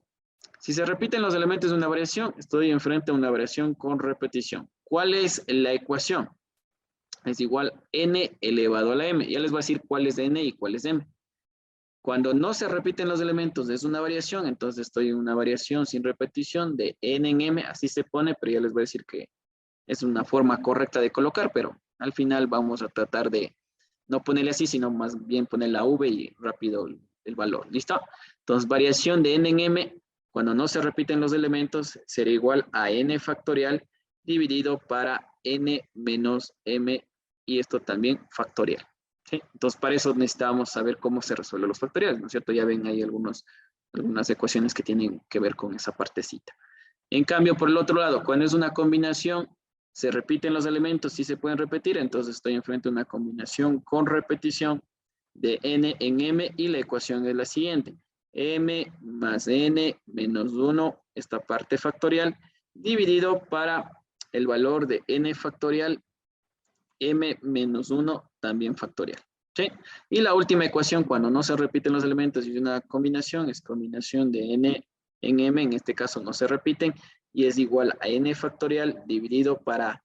Si se repiten los elementos de una variación, estoy enfrente a una variación con repetición. ¿Cuál es la ecuación? Es igual n elevado a la m. Ya les voy a decir cuál es n y cuál es m. Cuando no se repiten los elementos, es una variación, entonces estoy en una variación sin repetición de n en m, así se pone, pero ya les voy a decir que es una forma correcta de colocar, pero al final vamos a tratar de no ponerle así, sino más bien poner la v y rápido el valor. ¿Listo? Entonces, variación de n en m, cuando no se repiten los elementos, será igual a n factorial dividido para n menos m, y esto también factorial. ¿Sí? Entonces, para eso necesitamos saber cómo se resuelven los factoriales, ¿no es cierto? Ya ven ahí algunas ecuaciones que tienen que ver con esa partecita. En cambio, por el otro lado, cuando es una combinación, se repiten los elementos, sí se pueden repetir, entonces estoy enfrente a una combinación con repetición de n en m, y la ecuación es la siguiente. M más n menos 1, esta parte factorial, dividido para el valor de n factorial, m menos 1, también factorial. ¿Sí? Y la última ecuación, cuando no se repiten los elementos y una combinación, es combinación de n en m, en este caso no se repiten, y es igual a n factorial dividido para,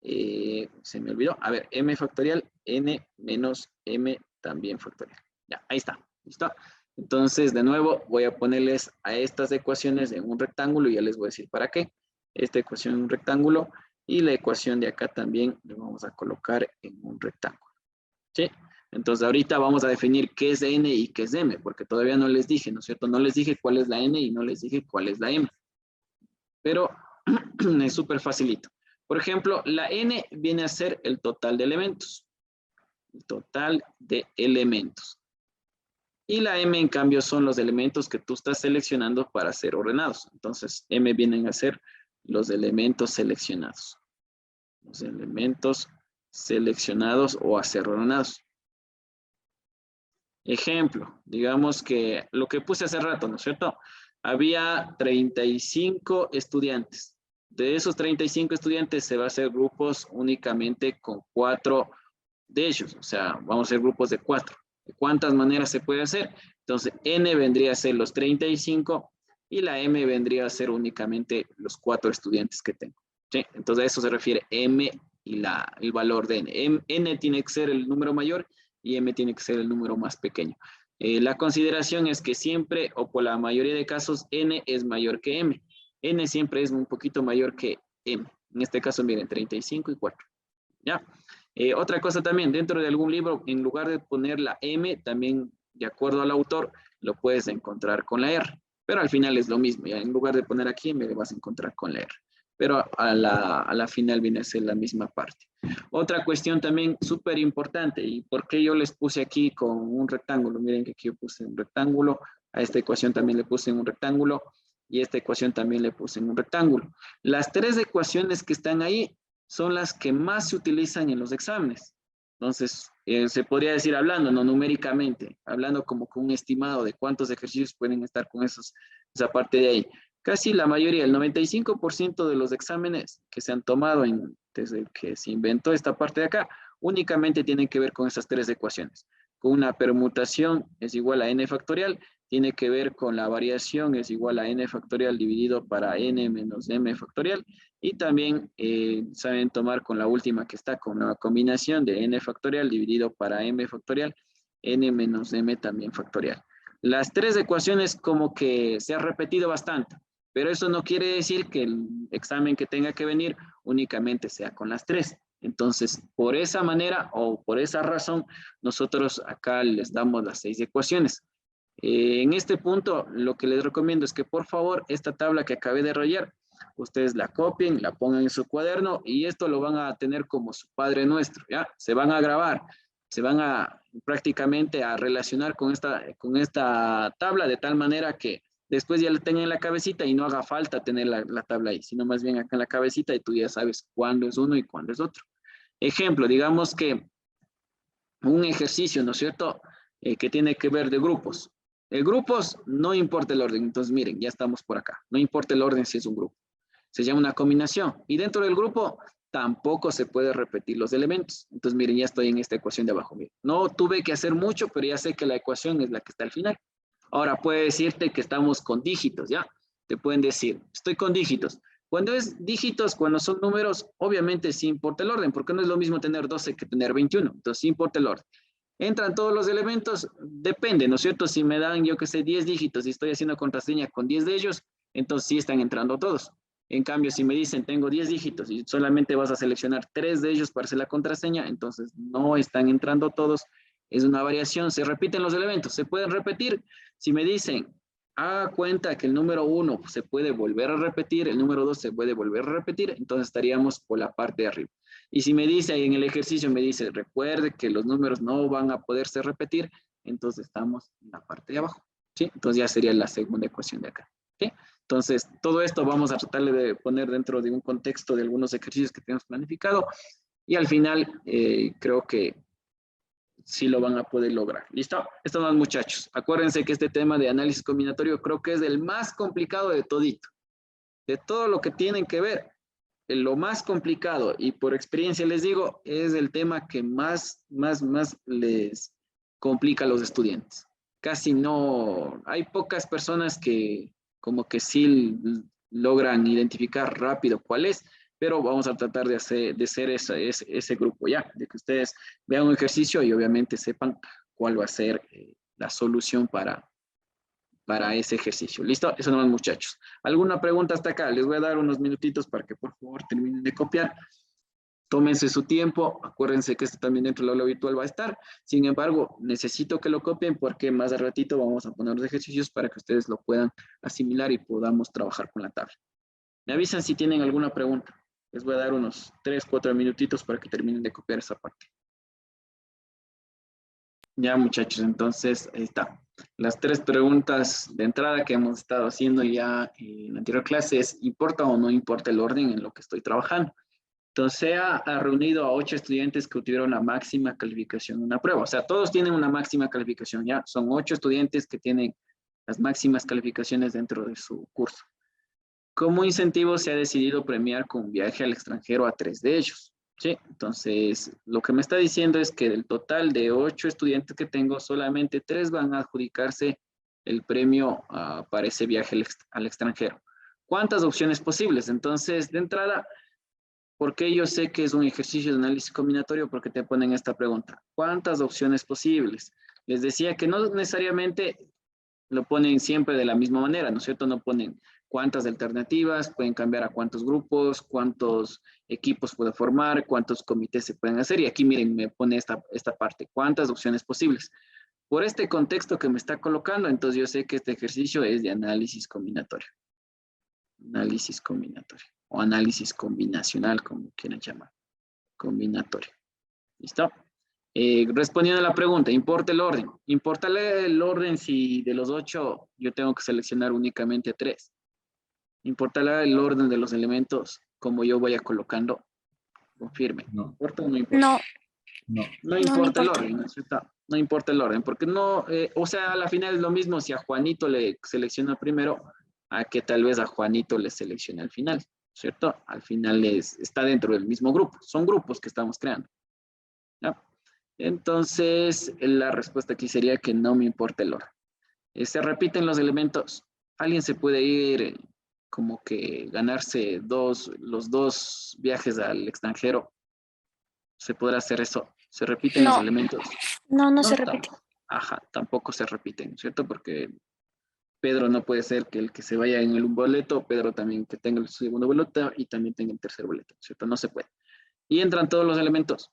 se me olvidó, a ver, m factorial, n menos m también factorial. Ya, ahí está, ¿listo? Entonces, de nuevo, voy a ponerles a estas ecuaciones en un rectángulo y ya les voy a decir para qué. Esta ecuación en un rectángulo y la ecuación de acá también la vamos a colocar en un rectángulo. ¿Sí? Entonces, ahorita vamos a definir qué es n y qué es m, porque todavía no les dije, ¿no es cierto? No les dije cuál es la n y no les dije cuál es la m. Pero es súper facilito. Por ejemplo, la n viene a ser el total de elementos. El total de elementos. Y la m, en cambio, son los elementos que tú estás seleccionando para ser ordenados. Entonces, m vienen a ser los elementos seleccionados. Los elementos seleccionados o a ser ordenados. Ejemplo, digamos que lo que puse hace rato, ¿no es cierto? Había 35 estudiantes. De esos 35 estudiantes se va a hacer grupos únicamente con 4 de ellos. O sea, vamos a hacer grupos de 4. ¿De cuántas maneras se puede hacer? Entonces, n vendría a ser los 35 y la m vendría a ser únicamente los 4 estudiantes que tengo. ¿Sí? Entonces, a eso se refiere m y el valor de n. N tiene que ser el número mayor y m tiene que ser el número más pequeño. La consideración es que siempre, o por la mayoría de casos, n es mayor que m. N siempre es un poquito mayor que m. En este caso, miren, 35 y 4. ¿Ya? Otra cosa también, dentro de algún libro, en lugar de poner la M, también de acuerdo al autor, lo puedes encontrar con la R. Pero al final es lo mismo, ya en lugar de poner aquí, me vas a encontrar con la R. Pero a la final viene a ser la misma parte. Otra cuestión también súper importante, y por qué yo les puse aquí con un rectángulo. Miren que aquí yo puse un rectángulo, a esta ecuación también le puse un rectángulo, y esta ecuación también le puse en un rectángulo. Las tres ecuaciones que están ahí son las que más se utilizan en los exámenes. Entonces, se podría decir hablando, no numéricamente, hablando como con un estimado de cuántos ejercicios pueden estar con esa parte de ahí. Casi la mayoría, el 95% de los exámenes que se han tomado desde que se inventó esta parte de acá, únicamente tienen que ver con esas tres ecuaciones. Con una permutación es igual a n factorial, tiene que ver con la variación es igual a n factorial dividido para n menos m factorial, y también saben tomar con la última que está con la combinación de n factorial dividido para m factorial, n menos m también factorial. Las tres ecuaciones como que se ha repetido bastante, pero eso no quiere decir que el examen que tenga que venir únicamente sea con las tres. Entonces, por esa manera o por esa razón, nosotros acá les damos las 6 ecuaciones. En este punto, lo que les recomiendo es que por favor, esta tabla que acabé de rayar, ustedes la copien, la pongan en su cuaderno y esto lo van a tener como su Padre Nuestro, ¿ya? Se van a grabar, se van a prácticamente a relacionar con esta tabla de tal manera que después ya la tengan en la cabecita y no haga falta tener la tabla ahí, sino más bien acá en la cabecita y tú ya sabes cuándo es uno y cuándo es otro. Ejemplo, digamos que un ejercicio, ¿no es cierto?, que tiene que ver de grupos. Grupos, no importa el orden. Entonces, miren, ya estamos por acá. No importa el orden si es un grupo. Se llama una combinación. Y dentro del grupo, tampoco se puede repetir los elementos. Entonces, miren, ya estoy en esta ecuación de abajo. Miren, no tuve que hacer mucho, pero ya sé que la ecuación es la que está al final. Ahora, puede decirte que estamos con dígitos, ¿ya? Te pueden decir, estoy con dígitos. Cuando es dígitos, cuando son números, obviamente sí importa el orden, porque no es lo mismo tener 12 que tener 21. Entonces, sí importa el orden. ¿Entran todos los elementos? Depende, ¿no es cierto? Si me dan, yo que sé, 10 dígitos y estoy haciendo contraseña con 10 de ellos, entonces sí están entrando todos. En cambio, si me dicen, tengo 10 dígitos y solamente vas a seleccionar 3 de ellos para hacer la contraseña, entonces no están entrando todos. Es una variación, se repiten los elementos, se pueden repetir. Si me dicen, haga cuenta que el número 1 se puede volver a repetir, el número 2 se puede volver a repetir, entonces estaríamos por la parte de arriba. Y si me dice, en el ejercicio me dice, recuerde que los números no van a poderse repetir, entonces estamos en la parte de abajo, ¿sí? Entonces ya sería la segunda ecuación de acá, ¿sí? Entonces, todo esto vamos a tratarle de poner dentro de un contexto de algunos ejercicios que tenemos planificado, y al final creo que sí lo van a poder lograr. ¿Listo? Esto más, muchachos. Acuérdense que este tema de análisis combinatorio creo que es el más complicado de todito. De todo lo que tienen que ver, lo más complicado, y por experiencia les digo, es el tema que más les complica a los estudiantes. Casi no, hay pocas personas que como que sí logran identificar rápido cuál es, pero vamos a tratar de ser ese grupo ya, de que ustedes vean un ejercicio y obviamente sepan cuál va a ser la solución para ese ejercicio. ¿Listo? Eso nomás, muchachos. ¿Alguna pregunta hasta acá? Les voy a dar unos minutitos para que por favor terminen de copiar. Tómense su tiempo, acuérdense que esto también dentro del aula habitual va a estar. Sin embargo, necesito que lo copien porque más de ratito vamos a poner los ejercicios para que ustedes lo puedan asimilar y podamos trabajar con la tabla. Me avisan si tienen alguna pregunta. Les voy a dar unos 3, 4 minutitos para que terminen de copiar esa parte. Ya, muchachos, entonces ahí está. Las 3 preguntas de entrada que hemos estado haciendo ya en la anterior clase es: ¿importa o no importa el orden en lo que estoy trabajando? Entonces, se ha reunido a 8 estudiantes que obtuvieron la máxima calificación en una prueba. O sea, todos tienen una máxima calificación, ¿ya? Son 8 estudiantes que tienen las máximas calificaciones dentro de su curso. Como incentivo, se ha decidido premiar con un viaje al extranjero a 3 de ellos, ¿sí? Entonces, lo que me está diciendo es que del total de 8 estudiantes que tengo, solamente 3 van a adjudicarse el premio para ese viaje al extranjero. ¿Cuántas opciones posibles? Entonces, de entrada, porque yo sé que es un ejercicio de análisis combinatorio, porque te ponen esta pregunta: ¿cuántas opciones posibles? Les decía que no necesariamente lo ponen siempre de la misma manera, ¿no es cierto? No ponen cuántas alternativas, pueden cambiar a cuántos grupos, cuántos equipos puede formar, cuántos comités se pueden hacer. Y aquí miren, me pone esta parte: ¿cuántas opciones posibles? Por este contexto que me está colocando, entonces yo sé que este ejercicio es de análisis combinatorio. Análisis combinatorio. O análisis combinacional, como quieran llamar. Combinatorio. ¿Listo? Respondiendo a la pregunta, ¿importa el orden? ¿Importa el orden si de los 8 yo tengo que seleccionar únicamente 3? ¿Importa el orden de los elementos como yo vaya colocando? Confirme. No. ¿Importa o no importa? No, No. No no importa el importa. orden, ¿no es cierto? No importa el orden, porque no, o sea, a la final es lo mismo si a Juanito le selecciona primero, a que tal vez a Juanito le seleccione al final, ¿cierto? Al final está dentro del mismo grupo, son grupos que estamos creando, ¿ya? Entonces, la respuesta aquí sería que no me importa el orden. Se repiten los elementos. Alguien se puede ir como que ganarse los 2 viajes al extranjero. ¿Se podrá hacer eso? ¿Se repiten los No, elementos? no se No, repite. ajá, tampoco se repiten, ¿cierto? Porque Pedro no puede ser que el que se vaya en el boleto, Pedro también que tenga el segundo boleto y también tenga el tercer boleto, ¿cierto? No se puede. Y entran todos los elementos.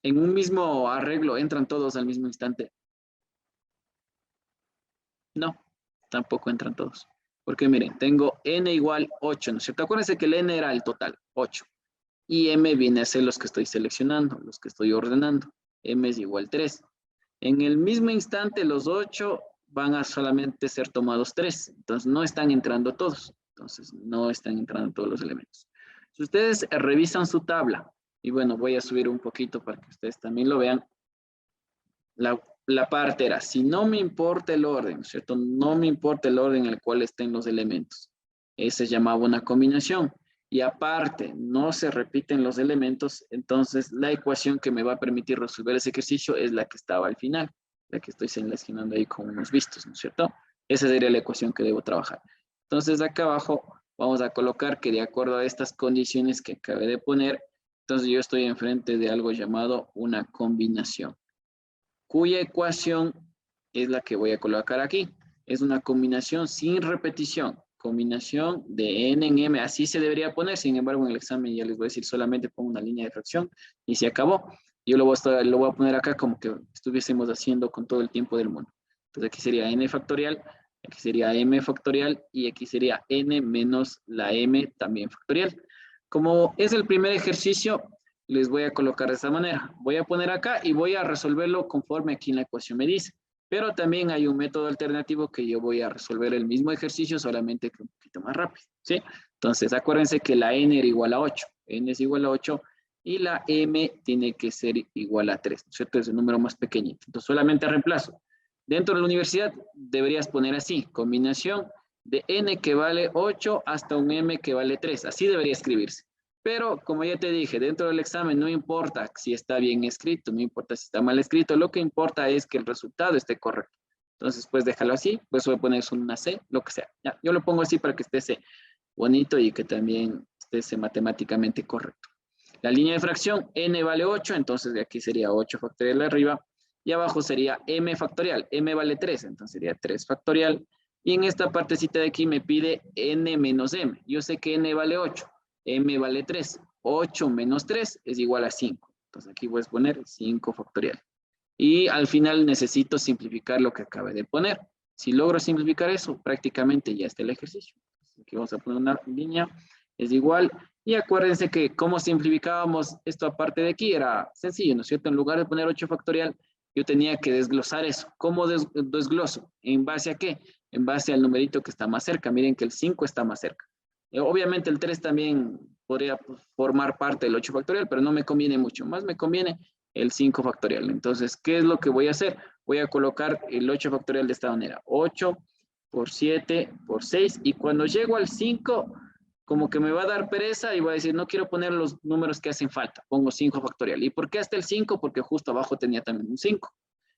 En un mismo arreglo, entran todos al mismo instante. No, tampoco entran todos. Porque miren, tengo n igual 8, ¿no es cierto? Acuérdense que el n era el total, 8. Y m viene a ser los que estoy seleccionando, los que estoy ordenando. M es igual 3. En el mismo instante, los 8 van a solamente ser tomados 3. Entonces, no están entrando todos. Entonces, no están entrando todos los elementos. Si ustedes revisan su tabla, y bueno, voy a subir un poquito para que ustedes también lo vean. La parte era: si no me importa el orden, ¿cierto? No me importa el orden en el cual estén los elementos. Ese se llamaba una combinación. Y aparte, no se repiten los elementos, entonces la ecuación que me va a permitir resolver ese ejercicio es la que estaba al final, la que estoy seleccionando ahí con unos vistos, ¿no es cierto? Esa sería la ecuación que debo trabajar. Entonces, acá abajo vamos a colocar que de acuerdo a estas condiciones que acabé de poner, entonces yo estoy enfrente de algo llamado una combinación, cuya ecuación es la que voy a colocar aquí. Es una combinación sin repetición. Combinación de n en m. Así se debería poner. Sin embargo, en el examen ya les voy a decir solamente pongo una línea de fracción y se acabó. Yo lo voy a poner acá como que estuviésemos haciendo con todo el tiempo del mundo. Entonces aquí sería n factorial, aquí sería m factorial y aquí sería n menos la m también factorial. Como es el primer ejercicio, les voy a colocar de esta manera. Voy a poner acá y voy a resolverlo conforme aquí en la ecuación me dice. Pero también hay un método alternativo que yo voy a resolver el mismo ejercicio, solamente que un poquito más rápido, ¿sí? Entonces, acuérdense que la n era igual a 8. N es igual a 8 y la m tiene que ser igual a 3, ¿no es cierto? Es el número más pequeñito. Entonces, solamente reemplazo. Dentro de la universidad deberías poner así: combinación de n que vale 8 hasta un m que vale 3. Así debería escribirse. Pero, como ya te dije, dentro del examen no importa si está bien escrito, no importa si está mal escrito, lo que importa es que el resultado esté correcto. Entonces, pues déjalo así, pues voy a poner una C, lo que sea. Ya, yo lo pongo así para que esté C. bonito y que también esté matemáticamente correcto. La línea de fracción, n vale 8, entonces de aquí sería 8 factorial arriba, y abajo sería m factorial, m vale 3, entonces sería 3 factorial, y en esta partecita de aquí me pide n menos m. Yo sé que n vale 8, m vale 3, 8 menos 3 es igual a 5, entonces aquí voy a poner 5 factorial. Y al final necesito simplificar lo que acabé de poner. Si logro simplificar eso, prácticamente ya está el ejercicio. Aquí vamos a poner una línea, es igual. Y acuérdense que cómo simplificábamos esto aparte de aquí era sencillo, ¿no es cierto? En lugar de poner 8 factorial, yo tenía que desglosar eso. ¿Cómo desgloso? ¿En base a qué? En base al numerito que está más cerca. Miren que el 5 está más cerca. Obviamente el 3 también podría formar parte del 8 factorial, pero no me conviene mucho. Más me conviene el 5 factorial. Entonces, ¿qué es lo que voy a hacer? Voy a colocar el 8 factorial de esta manera. 8 por 7 por 6. Y cuando llego al 5, como que me va a dar pereza y voy a decir, no quiero poner los números que hacen falta. Pongo 5 factorial. ¿Y por qué hasta el 5? Porque justo abajo tenía también un 5.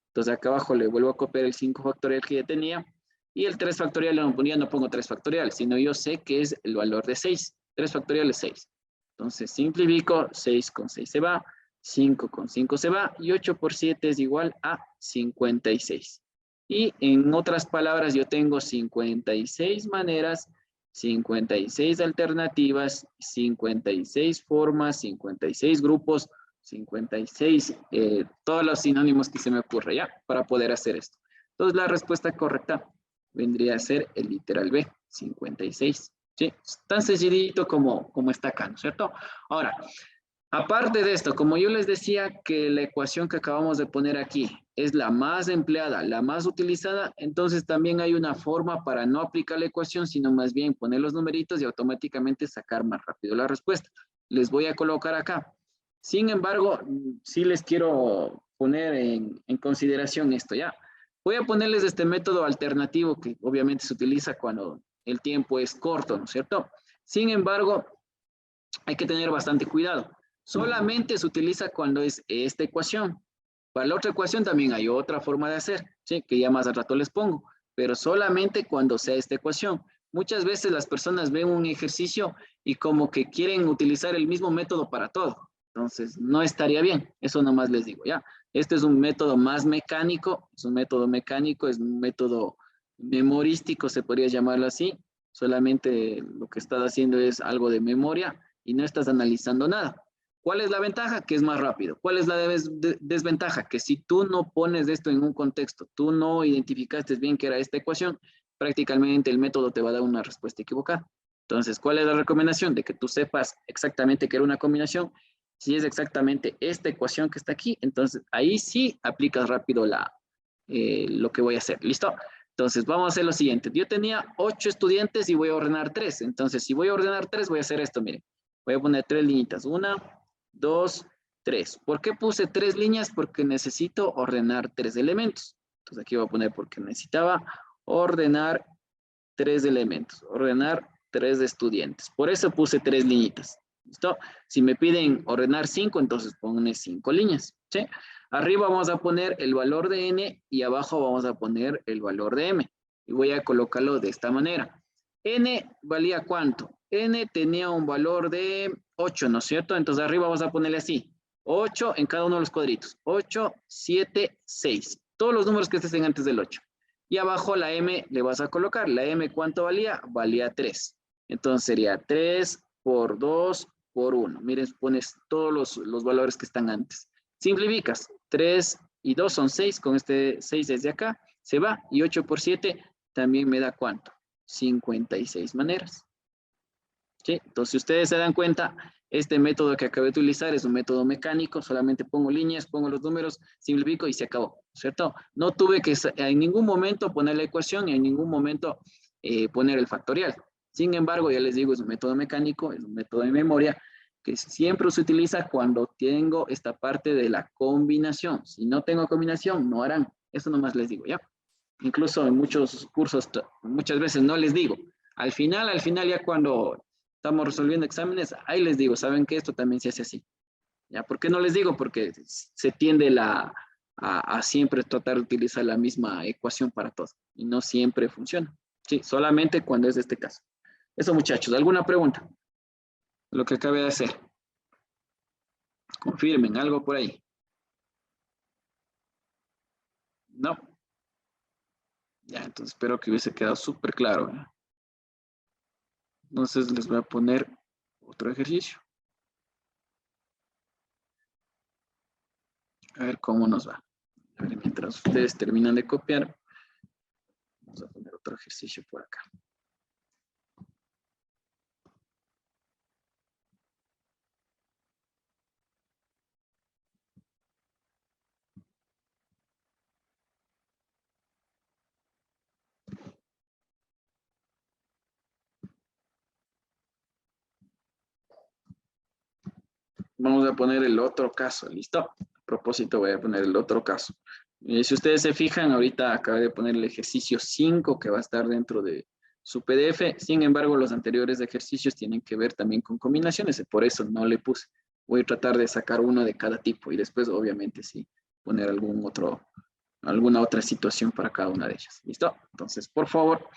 Entonces, acá abajo le vuelvo a copiar el 5 factorial que ya tenía. Y el 3 factorial ya no pongo 3 factorial, sino yo sé que es el valor de 6. 3 factorial es 6. Entonces, simplifico. 6 con 6 se va. 5 con 5 se va. Y 8 por 7 es igual a 56. Y en otras palabras, yo tengo 56 maneras, 56 alternativas, 56 formas, 56 grupos, 56, todos los sinónimos que se me ocurre, ¿ya? Para poder hacer esto. Entonces, la respuesta correcta vendría a ser el literal B, 56. ¿Sí? Tan sencillito como está acá, ¿no es cierto? Ahora, aparte de esto, como yo les decía que la ecuación que acabamos de poner aquí es la más empleada, la más utilizada, entonces también hay una forma para no aplicar la ecuación, sino más bien poner los numeritos y automáticamente sacar más rápido la respuesta. Les voy a colocar acá. Sin embargo, sí les quiero poner en consideración esto, ¿ya? Voy a ponerles este método alternativo que obviamente se utiliza cuando el tiempo es corto, ¿no es cierto? Sin embargo, hay que tener bastante cuidado. Solamente se utiliza cuando es esta ecuación. Para la otra ecuación también hay otra forma de hacer, ¿sí? Que ya más al rato les pongo, pero solamente cuando sea esta ecuación. Muchas veces las personas ven un ejercicio y como que quieren utilizar el mismo método para todo. Entonces, no estaría bien. Eso nomás les digo, ¿ya? Este es un método más mecánico, es un método memorístico, se podría llamarlo así. Solamente lo que estás haciendo es algo de memoria y no estás analizando nada. ¿Cuál es la ventaja? Que es más rápido. ¿Cuál es la desventaja? Que si tú no pones esto en un contexto, tú no identificaste bien que era esta ecuación, prácticamente el método te va a dar una respuesta equivocada. Entonces, ¿cuál es la recomendación? De que tú sepas exactamente qué era una combinación. Si es exactamente esta ecuación que está aquí, entonces ahí sí aplicas rápido lo que voy a hacer. ¿Listo? Entonces, vamos a hacer lo siguiente. Yo tenía 8 estudiantes y voy a ordenar 3. Entonces, si voy a ordenar 3, voy a hacer esto, miren. Voy a poner 3 liñitas. 1, 2, 3. ¿Por qué puse 3 líneas? Porque necesito ordenar 3 elementos. Entonces, aquí voy a poner porque necesitaba ordenar 3 elementos. Ordenar 3 estudiantes. Por eso puse 3 liñitas. ¿Listo? Si me piden ordenar 5, entonces pongo 5 líneas. ¿Sí? Arriba vamos a poner el valor de n y abajo vamos a poner el valor de m. Y voy a colocarlo de esta manera. N valía ¿cuánto? N tenía un valor de 8, ¿no es cierto? Entonces arriba vamos a ponerle así. 8 en cada uno de los cuadritos. 8, 7, 6. Todos los números que estén antes del 8. Y abajo la m le vas a colocar. La m ¿cuánto valía? Valía 3. Entonces sería 3 por 2 por 1. Miren, pones todos los valores que están antes. Simplificas. 3 y 2 son 6. Con este 6 desde acá se va. Y 8 por 7 también me da ¿cuánto? 56 maneras. ¿Sí? Entonces, si ustedes se dan cuenta, este método que acabo de utilizar es un método mecánico. Solamente pongo líneas, pongo los números, simplifico y se acabó. ¿Cierto? No tuve que en ningún momento poner la ecuación y en ningún momento poner el factorial. Sin embargo, ya les digo, es un método mecánico, es un método de memoria que siempre se utiliza cuando tengo esta parte de la combinación. Si no tengo combinación, no harán. Eso nomás les digo, ¿ya? Incluso en muchos cursos, muchas veces no les digo. Al final, ya cuando estamos resolviendo exámenes, ahí les digo, ¿saben que esto también se hace así? ¿Ya? ¿Por qué no les digo? Porque se tiende a siempre tratar de utilizar la misma ecuación para todo. Y no siempre funciona. Sí, solamente cuando es este caso. Eso, muchachos, ¿alguna pregunta? Lo que acabe de hacer. Confirmen algo por ahí. No. Ya, entonces espero que hubiese quedado súper claro, ¿eh? Entonces les voy a poner otro ejercicio. A ver cómo nos va. A ver, mientras ustedes terminan de copiar, vamos a poner otro ejercicio por acá. Vamos a poner el otro caso, ¿listo? A propósito, voy a poner el otro caso. Si ustedes se fijan, ahorita acabé de poner el ejercicio 5 que va a estar dentro de su PDF. Sin embargo, los anteriores ejercicios tienen que ver también con combinaciones. Por eso no le puse. Voy a tratar de sacar uno de cada tipo y después, obviamente, sí, poner alguna otra situación para cada una de ellas. ¿Listo? Entonces, por favor,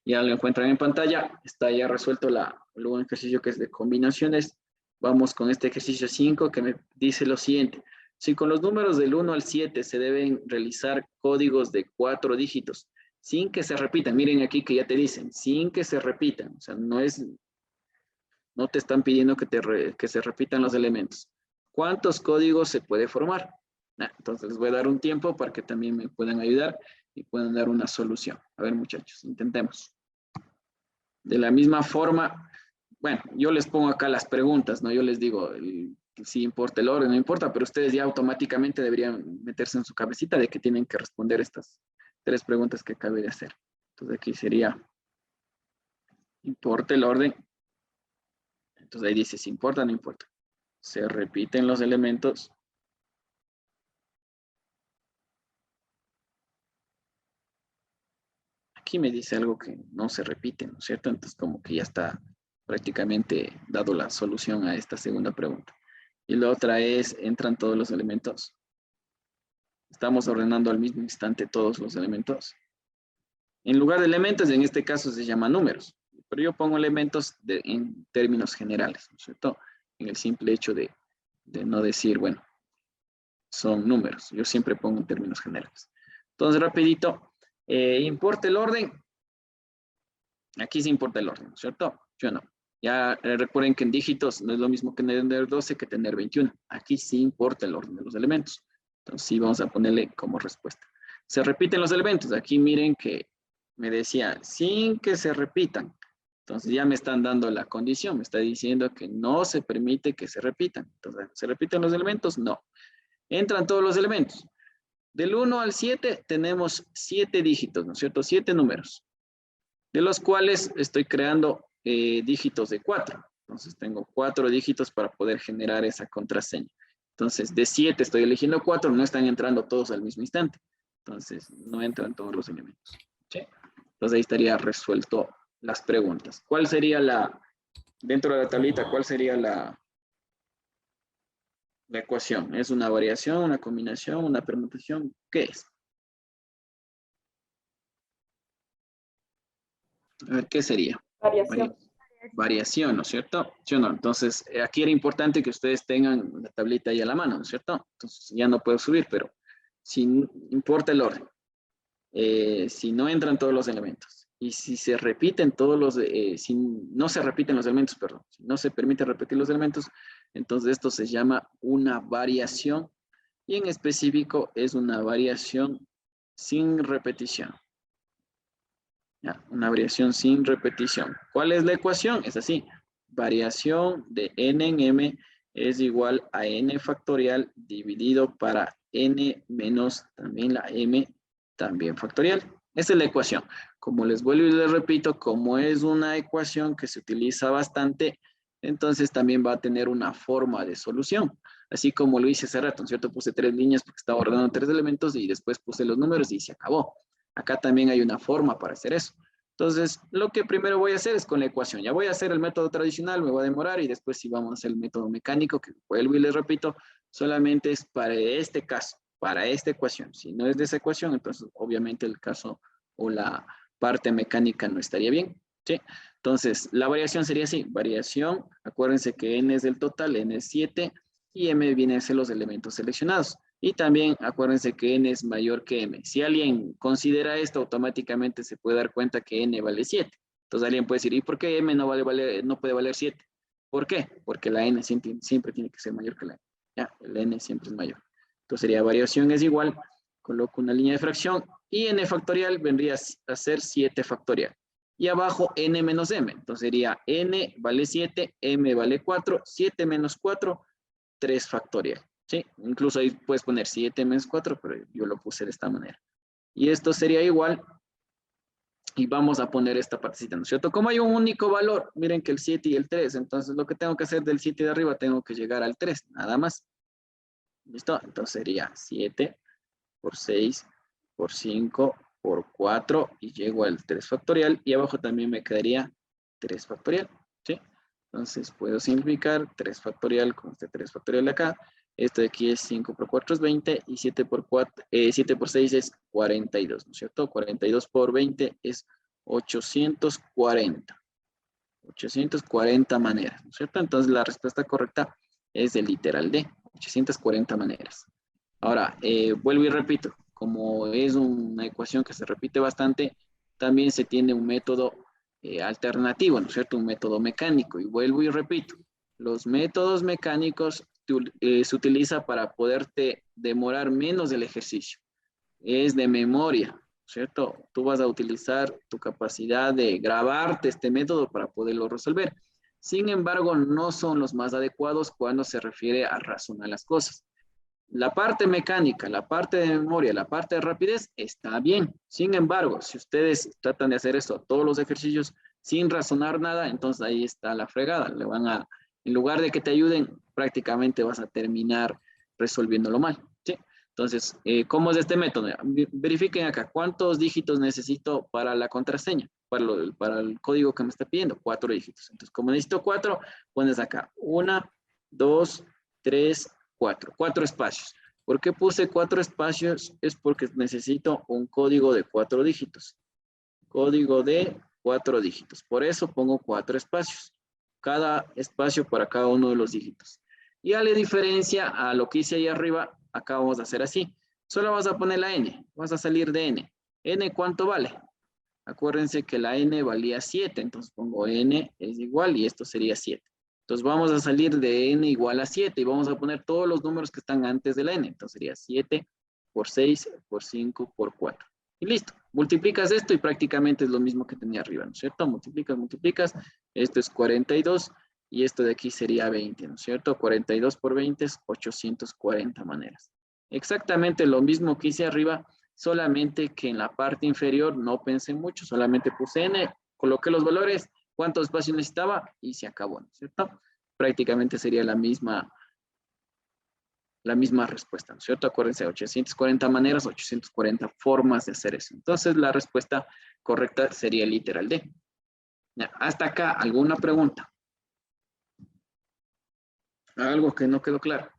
ya lo encuentran en pantalla. Está ya resuelto luego un ejercicio que es de combinaciones. Vamos con este ejercicio 5 que me dice lo siguiente. Si con los números del 1 al 7 se deben realizar códigos de 4 dígitos sin que se repitan, miren aquí que ya te dicen, sin que se repitan, o sea, no te están pidiendo que se repitan los elementos. ¿Cuántos códigos se puede formar? Entonces les voy a dar un tiempo para que también me puedan ayudar y puedan dar una solución. A ver, muchachos, intentemos. De la misma forma, bueno, yo les pongo acá las preguntas, ¿no? Yo les digo si importa el orden, no importa, pero ustedes ya automáticamente deberían meterse en su cabecita de que tienen que responder estas 3 preguntas que acabé de hacer. Entonces aquí sería, ¿importa el orden? Entonces ahí dice, si importa, no importa. Se repiten los elementos. Aquí me dice algo que no se repite, ¿no es cierto? Entonces como que ya está prácticamente dado la solución a esta segunda pregunta. Y la otra es, ¿entran todos los elementos? Estamos ordenando al mismo instante todos los elementos. En lugar de elementos, en este caso se llama números. Pero yo pongo elementos en términos generales, ¿no es cierto? En el simple hecho de no decir, bueno, son números. Yo siempre pongo en términos generales. Entonces, rapidito, ¿importa el orden? Aquí sí importa el orden, ¿no es cierto? Yo no. Ya recuerden que en dígitos no es lo mismo que tener 12 que tener 21. Aquí sí importa el orden de los elementos. Entonces sí vamos a ponerle como respuesta. Se repiten los elementos. Aquí miren que me decía, sin que se repitan. Entonces ya me están dando la condición. Me está diciendo que no se permite que se repitan. Entonces, ¿se repiten los elementos? No. Entran todos los elementos. Del 1 al 7 tenemos 7 dígitos, ¿no es cierto? 7 números, de los cuales estoy creando dígitos de 4. Entonces tengo 4 dígitos para poder generar esa contraseña. Entonces de 7 estoy eligiendo 4, no están entrando todos al mismo instante. Entonces no entran todos los elementos. ¿Sí? Entonces ahí estaría resuelto las preguntas. ¿Cuál sería dentro de la tablita, cuál sería la ecuación? ¿Es una variación, una combinación, una permutación? ¿Qué es? A ver, ¿qué sería? Variación. Variación, ¿no es cierto? ¿Sí o no? Entonces, aquí era importante que ustedes tengan la tablita ahí a la mano, ¿no es cierto? Entonces, ya no puedo subir, pero si importa el orden, si no entran todos los elementos, y si se repiten si no se repiten los elementos, perdón, si no se permite repetir los elementos, entonces esto se llama una variación, y en específico es una variación sin repetición. Ya, una variación sin repetición. ¿Cuál es la ecuación? Es así. Variación de n en m es igual a n factorial dividido para n menos también la m también factorial. Esa es la ecuación. Como les vuelvo y les repito, como es una ecuación que se utiliza bastante, entonces también va a tener una forma de solución. Así como lo hice hace rato, ¿cierto? Puse 3 líneas porque estaba ordenando 3 elementos y después puse los números y se acabó. Acá también hay una forma para hacer eso. Entonces, lo que primero voy a hacer es con la ecuación. Ya voy a hacer el método tradicional, me voy a demorar y después sí vamos a hacer el método mecánico, que vuelvo y les repito, solamente es para este caso, para esta ecuación. Si no es de esa ecuación, entonces obviamente el caso o la parte mecánica no estaría bien. ¿sí? Entonces, la variación sería así, variación, acuérdense que n es del total, n es 7, y m vienen a ser los elementos seleccionados. Y también acuérdense que n es mayor que m. Si alguien considera esto, automáticamente se puede dar cuenta que n vale 7. Entonces alguien puede decir, ¿y por qué m no puede valer 7? ¿Por qué? Porque la n siempre tiene que ser mayor que la n. Ya, el n siempre es mayor. Entonces sería variación es igual, coloco una línea de fracción, y n factorial vendría a ser 7 factorial. Y abajo n menos m. Entonces sería n vale 7, m vale 4, 7 menos 4, 3 factorial. ¿Sí? Incluso ahí puedes poner 7 menos 4, pero yo lo puse de esta manera. Y esto sería igual, y vamos a poner esta partecita, ¿no es cierto? Como hay un único valor, miren que el 7 y el 3, entonces lo que tengo que hacer del 7 de arriba, tengo que llegar al 3, nada más. ¿Listo? Entonces sería 7 por 6 por 5 por 4 y llego al 3 factorial, y abajo también me quedaría 3 factorial, ¿sí? Entonces puedo simplificar 3 factorial con este 3 factorial de acá. Esto de aquí es 5 por 4 es 20 y 7 por 6 es 42, ¿no es cierto? 42 por 20 es 840. 840 maneras, ¿no es cierto? Entonces la respuesta correcta es el literal D, 840 maneras. Ahora, vuelvo y repito, como es una ecuación que se repite bastante, también se tiene un método alternativo, ¿no es cierto? Un método mecánico. Y vuelvo y repito, los métodos mecánicos se utiliza para poderte demorar menos el ejercicio. Es de memoria, ¿cierto? Tú vas a utilizar tu capacidad de grabarte este método para poderlo resolver. Sin embargo, no son los más adecuados cuando se refiere a razonar las cosas. La parte mecánica, la parte de memoria, la parte de rapidez está bien. Sin embargo, si ustedes tratan de hacer esto, todos los ejercicios sin razonar nada, entonces ahí está la fregada. En lugar de que te ayuden, prácticamente vas a terminar resolviéndolo mal. ¿Sí? Entonces, ¿cómo es este método? Verifiquen acá, ¿cuántos dígitos necesito para la contraseña? Para el código que me está pidiendo, 4 dígitos. Entonces, como necesito 4, pones acá 1, 2, 3, 4 espacios. ¿Por qué puse 4 espacios? Es porque necesito un código de 4 dígitos. Código de 4 dígitos. Por eso pongo 4 espacios. Cada espacio para cada uno de los dígitos. Y a la diferencia a lo que hice ahí arriba, acá vamos a hacer así. Solo vas a poner la n. Vas a salir de n. ¿N cuánto vale? Acuérdense que la n valía 7. Entonces pongo n es igual y esto sería 7. Entonces vamos a salir de n igual a 7 y vamos a poner todos los números que están antes de la n. Entonces sería 7 por 6 por 5 por 4. Y listo. Multiplicas esto y prácticamente es lo mismo que tenía arriba, ¿no es cierto? Multiplicas. Esto es 42 y esto de aquí sería 20, ¿no es cierto? 42 por 20 es 840 maneras. Exactamente lo mismo que hice arriba, solamente que en la parte inferior no pensé mucho, solamente puse n, coloqué los valores, cuánto espacio necesitaba y se acabó, ¿no es cierto? Prácticamente sería la misma respuesta, ¿no es cierto? Acuérdense, 840 maneras, 840 formas de hacer eso. Entonces, la respuesta correcta sería literal D. Ya, hasta acá, ¿alguna pregunta? Algo que no quedó claro.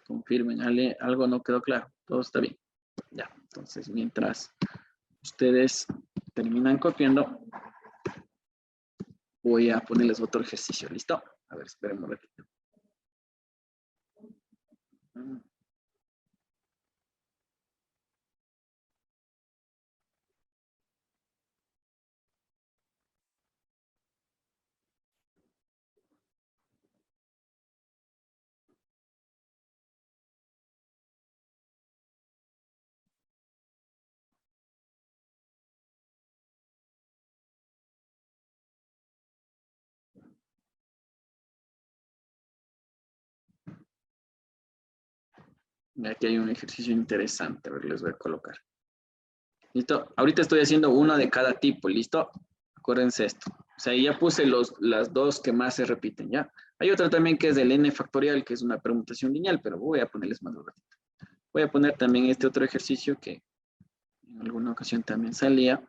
Confirmen, algo no quedó claro. Todo está bien. Ya, entonces, mientras ustedes terminan copiando, voy a ponerles otro ejercicio. ¿Listo? A ver, esperen un ratito. Aquí hay un ejercicio interesante. A ver, les voy a colocar. ¿Listo? Ahorita estoy haciendo uno de cada tipo. ¿Listo? Acuérdense esto. O sea, ya puse las dos que más se repiten, ¿ya? Hay otra también que es del n factorial, que es una permutación lineal, pero voy a ponerles más un ratito. Voy a poner también este otro ejercicio que en alguna ocasión también salía.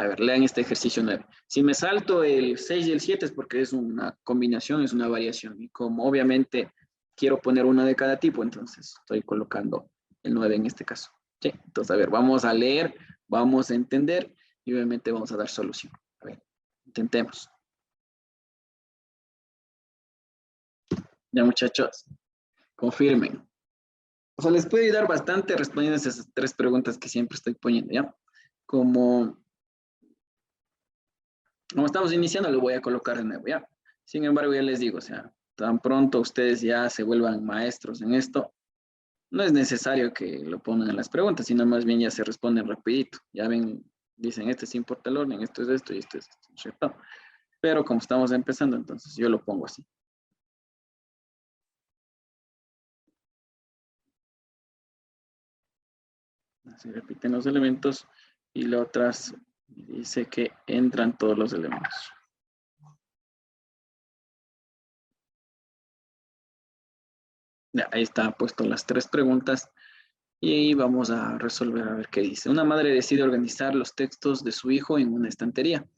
A ver, lean este ejercicio 9. Si me salto el 6 y el 7 es porque es una combinación, es una variación. Y como obviamente quiero poner una de cada tipo, entonces estoy colocando el 9 en este caso. ¿Sí? Entonces, a ver, vamos a leer, vamos a entender y obviamente vamos a dar solución. A ver, intentemos. Ya, muchachos, confirmen. O sea, les puedo ayudar bastante respondiendo esas 3 preguntas que siempre estoy poniendo, ¿ya? Como estamos iniciando, lo voy a colocar de nuevo, ¿ya? Sin embargo, ya les digo, o sea, tan pronto ustedes ya se vuelvan maestros en esto, no es necesario que lo pongan en las preguntas, sino más bien ya se responden rapidito. Ya ven, dicen, este sí importa el orden, esto es esto y esto es esto, ¿cierto? Pero como estamos empezando, entonces yo lo pongo así. Así repiten los elementos y la otra dice que entran todos los elementos. Ya, ahí está puesto las 3 preguntas y ahí vamos a resolver a ver qué dice. Una madre decide organizar los textos de su hijo en una estantería.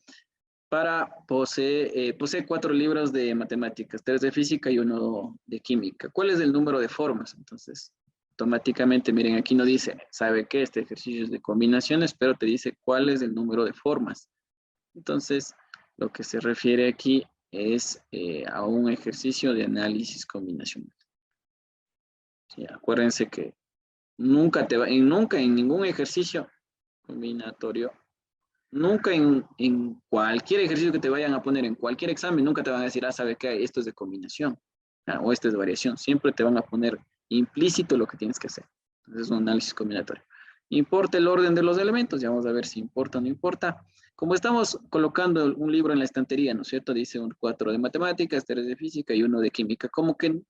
Posee 4 libros de matemáticas, 3 de física y 1 de química. ¿Cuál es el número de formas? Entonces, automáticamente, miren, aquí no dice, ¿sabe qué? Este ejercicio es de combinaciones, pero te dice cuál es el número de formas. Entonces, lo que se refiere aquí es a un ejercicio de análisis combinacional. Sí, acuérdense que nunca en ningún ejercicio combinatorio, nunca en cualquier ejercicio que te vayan a poner, en cualquier examen, nunca te van a decir, ¿sabe qué? Esto es de combinación, o esto es de variación. Siempre te van a poner implícito lo que tienes que hacer. Entonces es un análisis combinatorio. Importa el orden de los elementos, ya vamos a ver si importa o no importa. Como estamos colocando un libro en la estantería, ¿no es cierto? Dice 4 de matemáticas, 3 de física y 1 de química. ¿Cómo que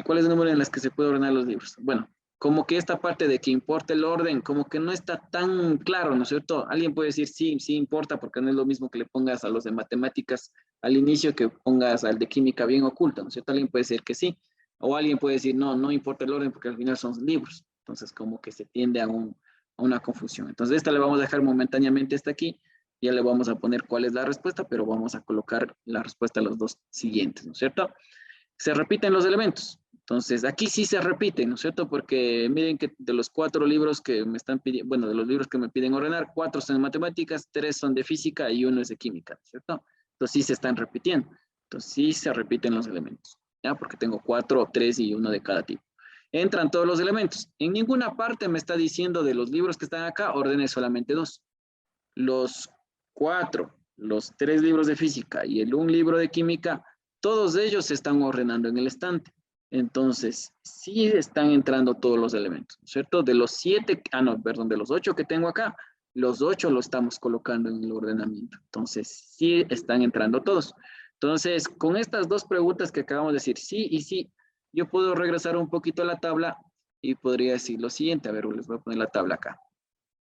¿cuál es el número en las que se puede ordenar los libros? Bueno, como que esta parte de que importa el orden, como que no está tan claro, ¿no es cierto? Alguien puede decir, sí, sí importa, porque no es lo mismo que le pongas a los de matemáticas al inicio que pongas al de química bien oculto, ¿no es cierto? Alguien puede decir que sí, o alguien puede decir, no, no importa el orden porque al final son libros. Entonces, como que se tiende a una confusión. Entonces, esta le vamos a dejar momentáneamente hasta aquí. Ya le vamos a poner cuál es la respuesta, pero vamos a colocar la respuesta a los 2 siguientes, ¿no es cierto? Se repiten los elementos. Entonces, aquí sí se repiten, ¿no es cierto? Porque miren que de los 4 libros que me están pidiendo, bueno, de los libros que me piden ordenar, 4 son de matemáticas, 3 son de física y 1 es de química, ¿no es cierto? Entonces sí se están repitiendo. Entonces sí se repiten los elementos, ¿ya? Porque tengo 4, 3 y 1 de cada tipo. Entran todos los elementos. En ninguna parte me está diciendo de los libros que están acá, ordene solamente 2. Los 4, los 3 libros de física y el 1 libro de química, todos ellos se están ordenando en el estante. Entonces, sí están entrando todos los elementos, ¿cierto? De los 7, de los 8 que tengo acá, los 8 lo estamos colocando en el ordenamiento. Entonces, sí están entrando todos. Entonces, con estas 2 preguntas que acabamos de decir, sí y sí, yo puedo regresar un poquito a la tabla y podría decir lo siguiente. A ver, les voy a poner la tabla acá.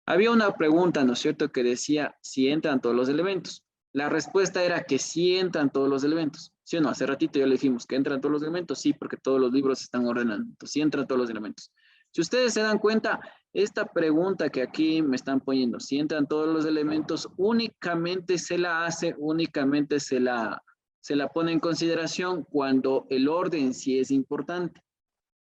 Había una pregunta, ¿no es cierto?, que decía si entran todos los elementos. La respuesta era que sí entran todos los elementos. ¿Sí o no? Hace ratito ya le dijimos que entran todos los elementos. Sí, porque todos los libros se están ordenando. Entonces, sí entran todos los elementos. Si ustedes se dan cuenta, esta pregunta que aquí me están poniendo, si entran todos los elementos, únicamente se la pone en consideración cuando el orden sí es importante.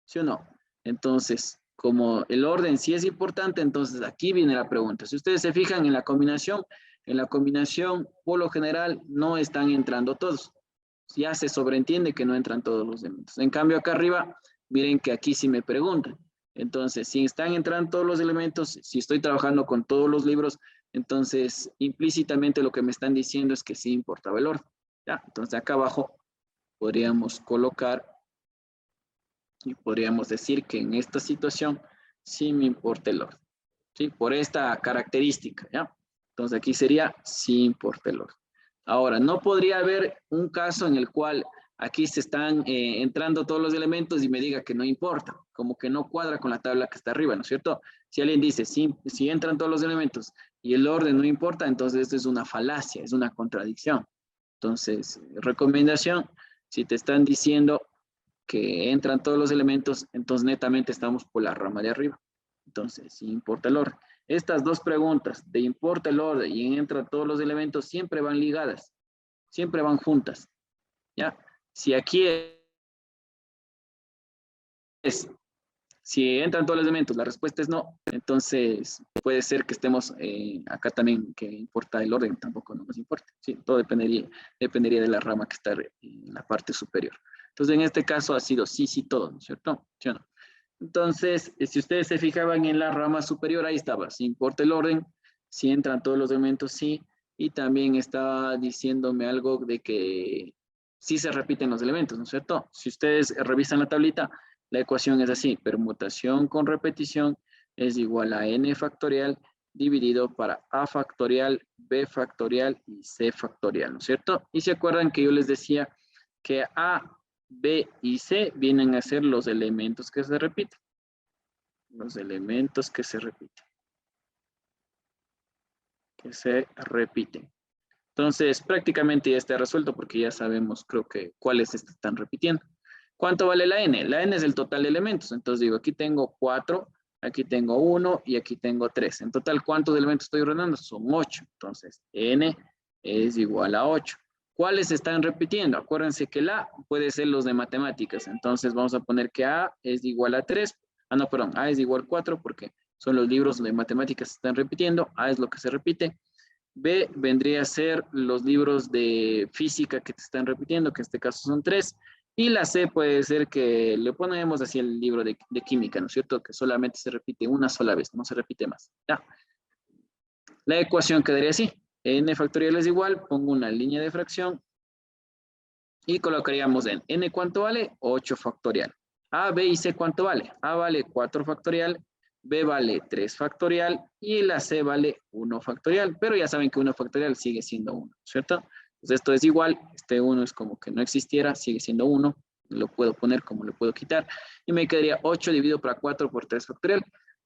¿Sí o no? Entonces, como el orden sí es importante, entonces aquí viene la pregunta. Si ustedes se fijan en la combinación, por lo general, no están entrando todos. Ya se sobreentiende que no entran todos los elementos. En cambio, acá arriba, miren que aquí sí me preguntan. Entonces, si están entrando todos los elementos, si estoy trabajando con todos los libros, entonces implícitamente lo que me están diciendo es que sí importaba el orden. ¿Ya? Entonces, acá abajo podríamos colocar y podríamos decir que en esta situación sí me importa el orden, ¿sí? Por esta característica, ¿ya? Entonces aquí sería sí importa el orden. Ahora, no podría haber un caso en el cual aquí se están entrando todos los elementos y me diga que no importa, como que no cuadra con la tabla que está arriba, ¿no es cierto? Si alguien dice, si entran todos los elementos y el orden no importa, entonces esto es una falacia, es una contradicción. Entonces, recomendación, si te están diciendo que entran todos los elementos, entonces netamente estamos por la rama de arriba. Entonces, sí importa el orden. Estas dos preguntas de importa el orden y entra todos los elementos siempre van ligadas, siempre van juntas. ¿Ya? Si aquí si entran todos los elementos, la respuesta es no, entonces puede ser que estemos acá también, que importa el orden, tampoco no nos importa. Sí, todo dependería de la rama que está en la parte superior. Entonces, en este caso ha sido sí, sí, todo, ¿no es cierto? ¿Sí o no? Entonces, si ustedes se fijaban en la rama superior, ahí estaba, si importa el orden, si entran todos los elementos, sí, y también estaba diciéndome algo de que sí se repiten los elementos, ¿no es cierto? Si ustedes revisan la tablita, la ecuación es así, permutación con repetición es igual a n factorial dividido para a factorial, b factorial y c factorial, ¿no es cierto? Y se acuerdan que yo les decía que a, b y c vienen a ser los elementos que se repiten. Los elementos que se repiten. Entonces, prácticamente ya está resuelto porque ya sabemos, creo que, cuáles se están repitiendo. ¿Cuánto vale la n? La n es el total de elementos. Entonces digo, aquí tengo 4, aquí tengo 1 y aquí tengo 3. En total, ¿cuántos elementos estoy ordenando? Son 8. Entonces, n es igual a 8. ¿Cuáles se están repitiendo? Acuérdense que la puede ser los de matemáticas. Entonces vamos a poner que a es igual a 3. Ah, no, perdón, a es igual a 4 porque son los libros de matemáticas que se están repitiendo. A es lo que se repite. B vendría a ser los libros de física que te están repitiendo, que en este caso son 3. Y la C puede ser que le ponemos así el libro de química, ¿no es cierto? Que solamente se repite una sola vez, no se repite más. Ya. La ecuación quedaría así. N factorial es igual, pongo una línea de fracción y colocaríamos en N ¿cuánto vale? 8 factorial. A, B y C ¿cuánto vale? A vale 4 factorial, B vale 3 factorial y la C vale 1 factorial. Pero ya saben que 1 factorial sigue siendo 1, ¿cierto? Entonces esto es igual, este 1 es como que no existiera, sigue siendo 1. Lo puedo poner como lo puedo quitar. Y me quedaría 8 dividido por 4 por 3 factorial.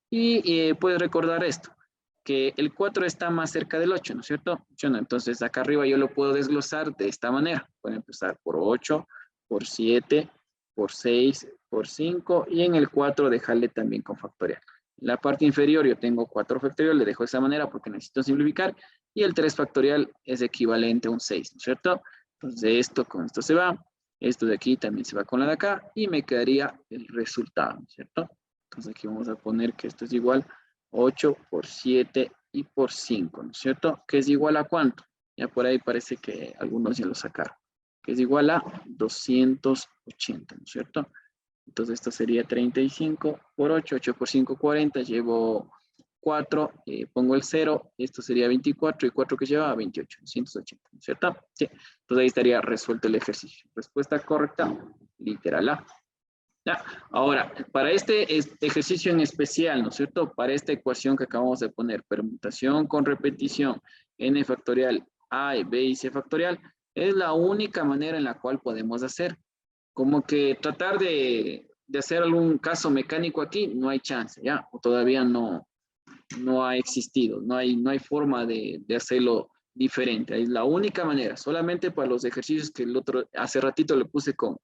Y puedes recordar esto, que el 4 está más cerca del 8, ¿no es cierto? Entonces acá arriba yo lo puedo desglosar de esta manera. Puedo empezar por 8, por 7, por 6, por 5 y en el 4 dejarle también con factorial. En la parte inferior yo tengo 4 factorial, le dejo de esa manera porque necesito simplificar y el 3 factorial es equivalente a un 6, ¿no es cierto? Entonces esto con esto se va, esto de aquí también se va con la de acá y me quedaría el resultado, ¿no es cierto? Entonces aquí vamos a poner que esto es igual 8 por 7 y por 5, ¿no es cierto? Que es igual a ¿cuánto? Ya por ahí parece que algunos ya lo sacaron. Que es igual a 280, ¿no es cierto? Entonces esto sería 35 por 8, 8 por 5, 40, llevo 4, pongo el 0, esto sería 24 y 4 que lleva 28, 280, ¿no es cierto? Sí, entonces ahí estaría resuelto el ejercicio. Respuesta correcta, literal A. Ya. Ahora, para este ejercicio en especial, ¿no es cierto? Para esta ecuación que acabamos de poner, permutación con repetición, n factorial, a, b y c factorial, es la única manera en la cual podemos hacer. Como que tratar de hacer algún caso mecánico aquí, no hay chance, ¿ya? O todavía no ha existido, no hay forma de hacerlo diferente. Es la única manera, solamente para los ejercicios que hace ratito le puse con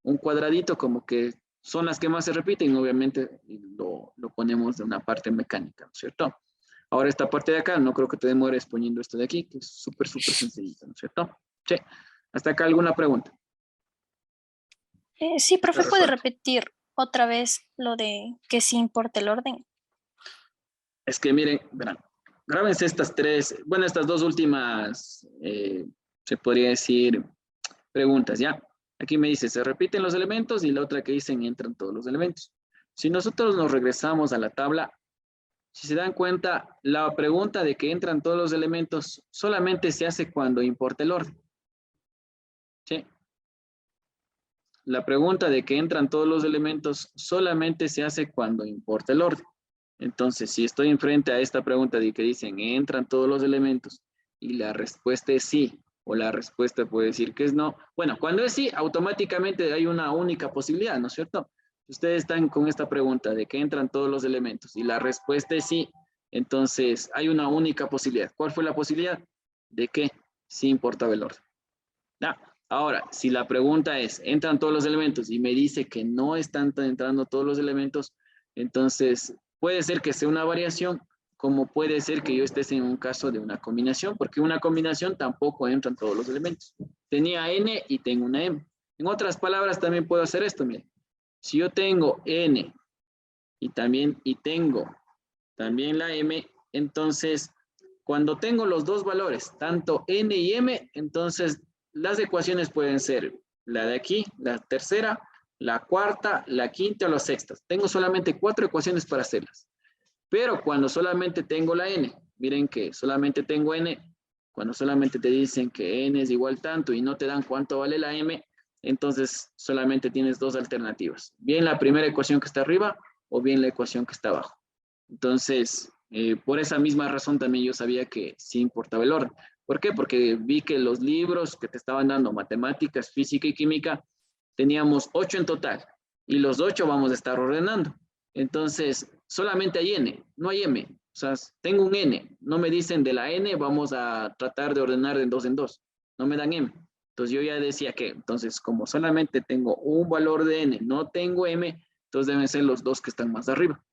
un cuadradito como que son las que más se repiten, obviamente lo ponemos de una parte mecánica, ¿no es cierto? Ahora esta parte de acá, no creo que te demores poniendo esto de aquí, que es súper sencillito, ¿no es cierto? Sí. ¿Hasta acá alguna pregunta? Sí, profe, ¿puede Resuelto. repetir otra vez lo de que sí importa el orden? Es que miren, verán, grábense estas estas dos últimas, se podría decir, preguntas, ¿ya? Aquí me dice, se repiten los elementos y la otra que dicen, entran todos los elementos. Si nosotros nos regresamos a la tabla, si se dan cuenta, la pregunta de que entran todos los elementos solamente se hace cuando importa el orden. ¿Sí? La pregunta de que entran todos los elementos solamente se hace cuando importa el orden. Entonces, si estoy enfrente a esta pregunta de que dicen, entran todos los elementos y la respuesta es sí, o la respuesta puede decir que es no. Bueno, cuando es sí, automáticamente hay una única posibilidad, ¿no es cierto? Ustedes están con esta pregunta de que entran todos los elementos y la respuesta es sí, entonces hay una única posibilidad. ¿Cuál fue la posibilidad? De que sí importaba el orden. ¿Ya? Ahora, si la pregunta es, ¿entran todos los elementos? Y me dice que no están entrando todos los elementos, entonces puede ser que sea una variación, como puede ser que yo esté en un caso de una combinación, porque una combinación tampoco entran todos los elementos. Tenía n y tengo una m. En otras palabras, también puedo hacer esto, miren. Si yo tengo n y tengo también la m, entonces, cuando tengo los dos valores, tanto n y m, entonces las ecuaciones pueden ser la de aquí, la tercera, la cuarta, la quinta o la sexta. Tengo solamente 4 ecuaciones para hacerlas. Pero cuando solamente tengo la n, miren que solamente tengo n, cuando solamente te dicen que n es igual tanto y no te dan cuánto vale la m, entonces solamente tienes 2 alternativas. Bien la primera ecuación que está arriba o bien la ecuación que está abajo. Entonces, por esa misma razón también yo sabía que sí importaba el orden. ¿Por qué? Porque vi que los libros que te estaban dando, matemáticas, física y química, teníamos 8 en total y los 8 vamos a estar ordenando. Entonces, solamente hay n, no hay m. O sea, tengo un n, no me dicen de la n, vamos a tratar de ordenar de 2 en 2. No me dan m. Entonces yo ya decía que, entonces como solamente tengo un valor de n, no tengo m, entonces deben ser los 2 que están más arriba.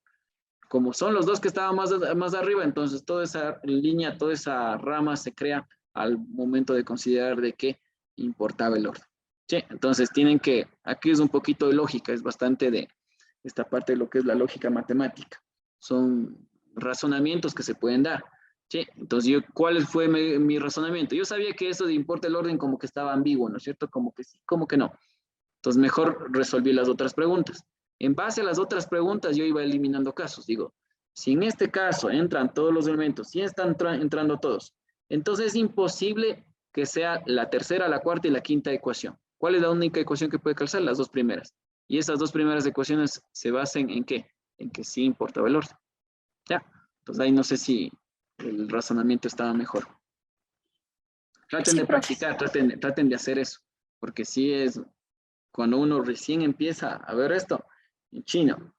Como son los 2 que estaban más arriba, entonces toda esa línea, toda esa rama se crea al momento de considerar de qué importaba el orden. Sí, entonces tienen que, aquí es un poquito de lógica, es bastante de esta parte de lo que es la lógica matemática. Son razonamientos que se pueden dar. Sí, entonces ¿cuál fue mi razonamiento? Yo sabía que eso de importa el orden como que estaba ambiguo, ¿no es cierto? Como que sí, como que no. Entonces mejor resolví las otras preguntas. En base a las otras preguntas yo iba eliminando casos. Digo, si en este caso entran todos los elementos, si están entrando todos, entonces es imposible que sea la tercera, la cuarta y la quinta ecuación. ¿Cuál es la única ecuación que puede calzar? Las 2 primeras. Y esas 2 primeras ecuaciones se basan en ¿qué? En que sí importaba el orden. Ya, entonces ahí no sé si el razonamiento estaba mejor. Traten Sí, de profe. practicar, traten de hacer eso, porque sí es cuando uno recién empieza a ver esto en chino.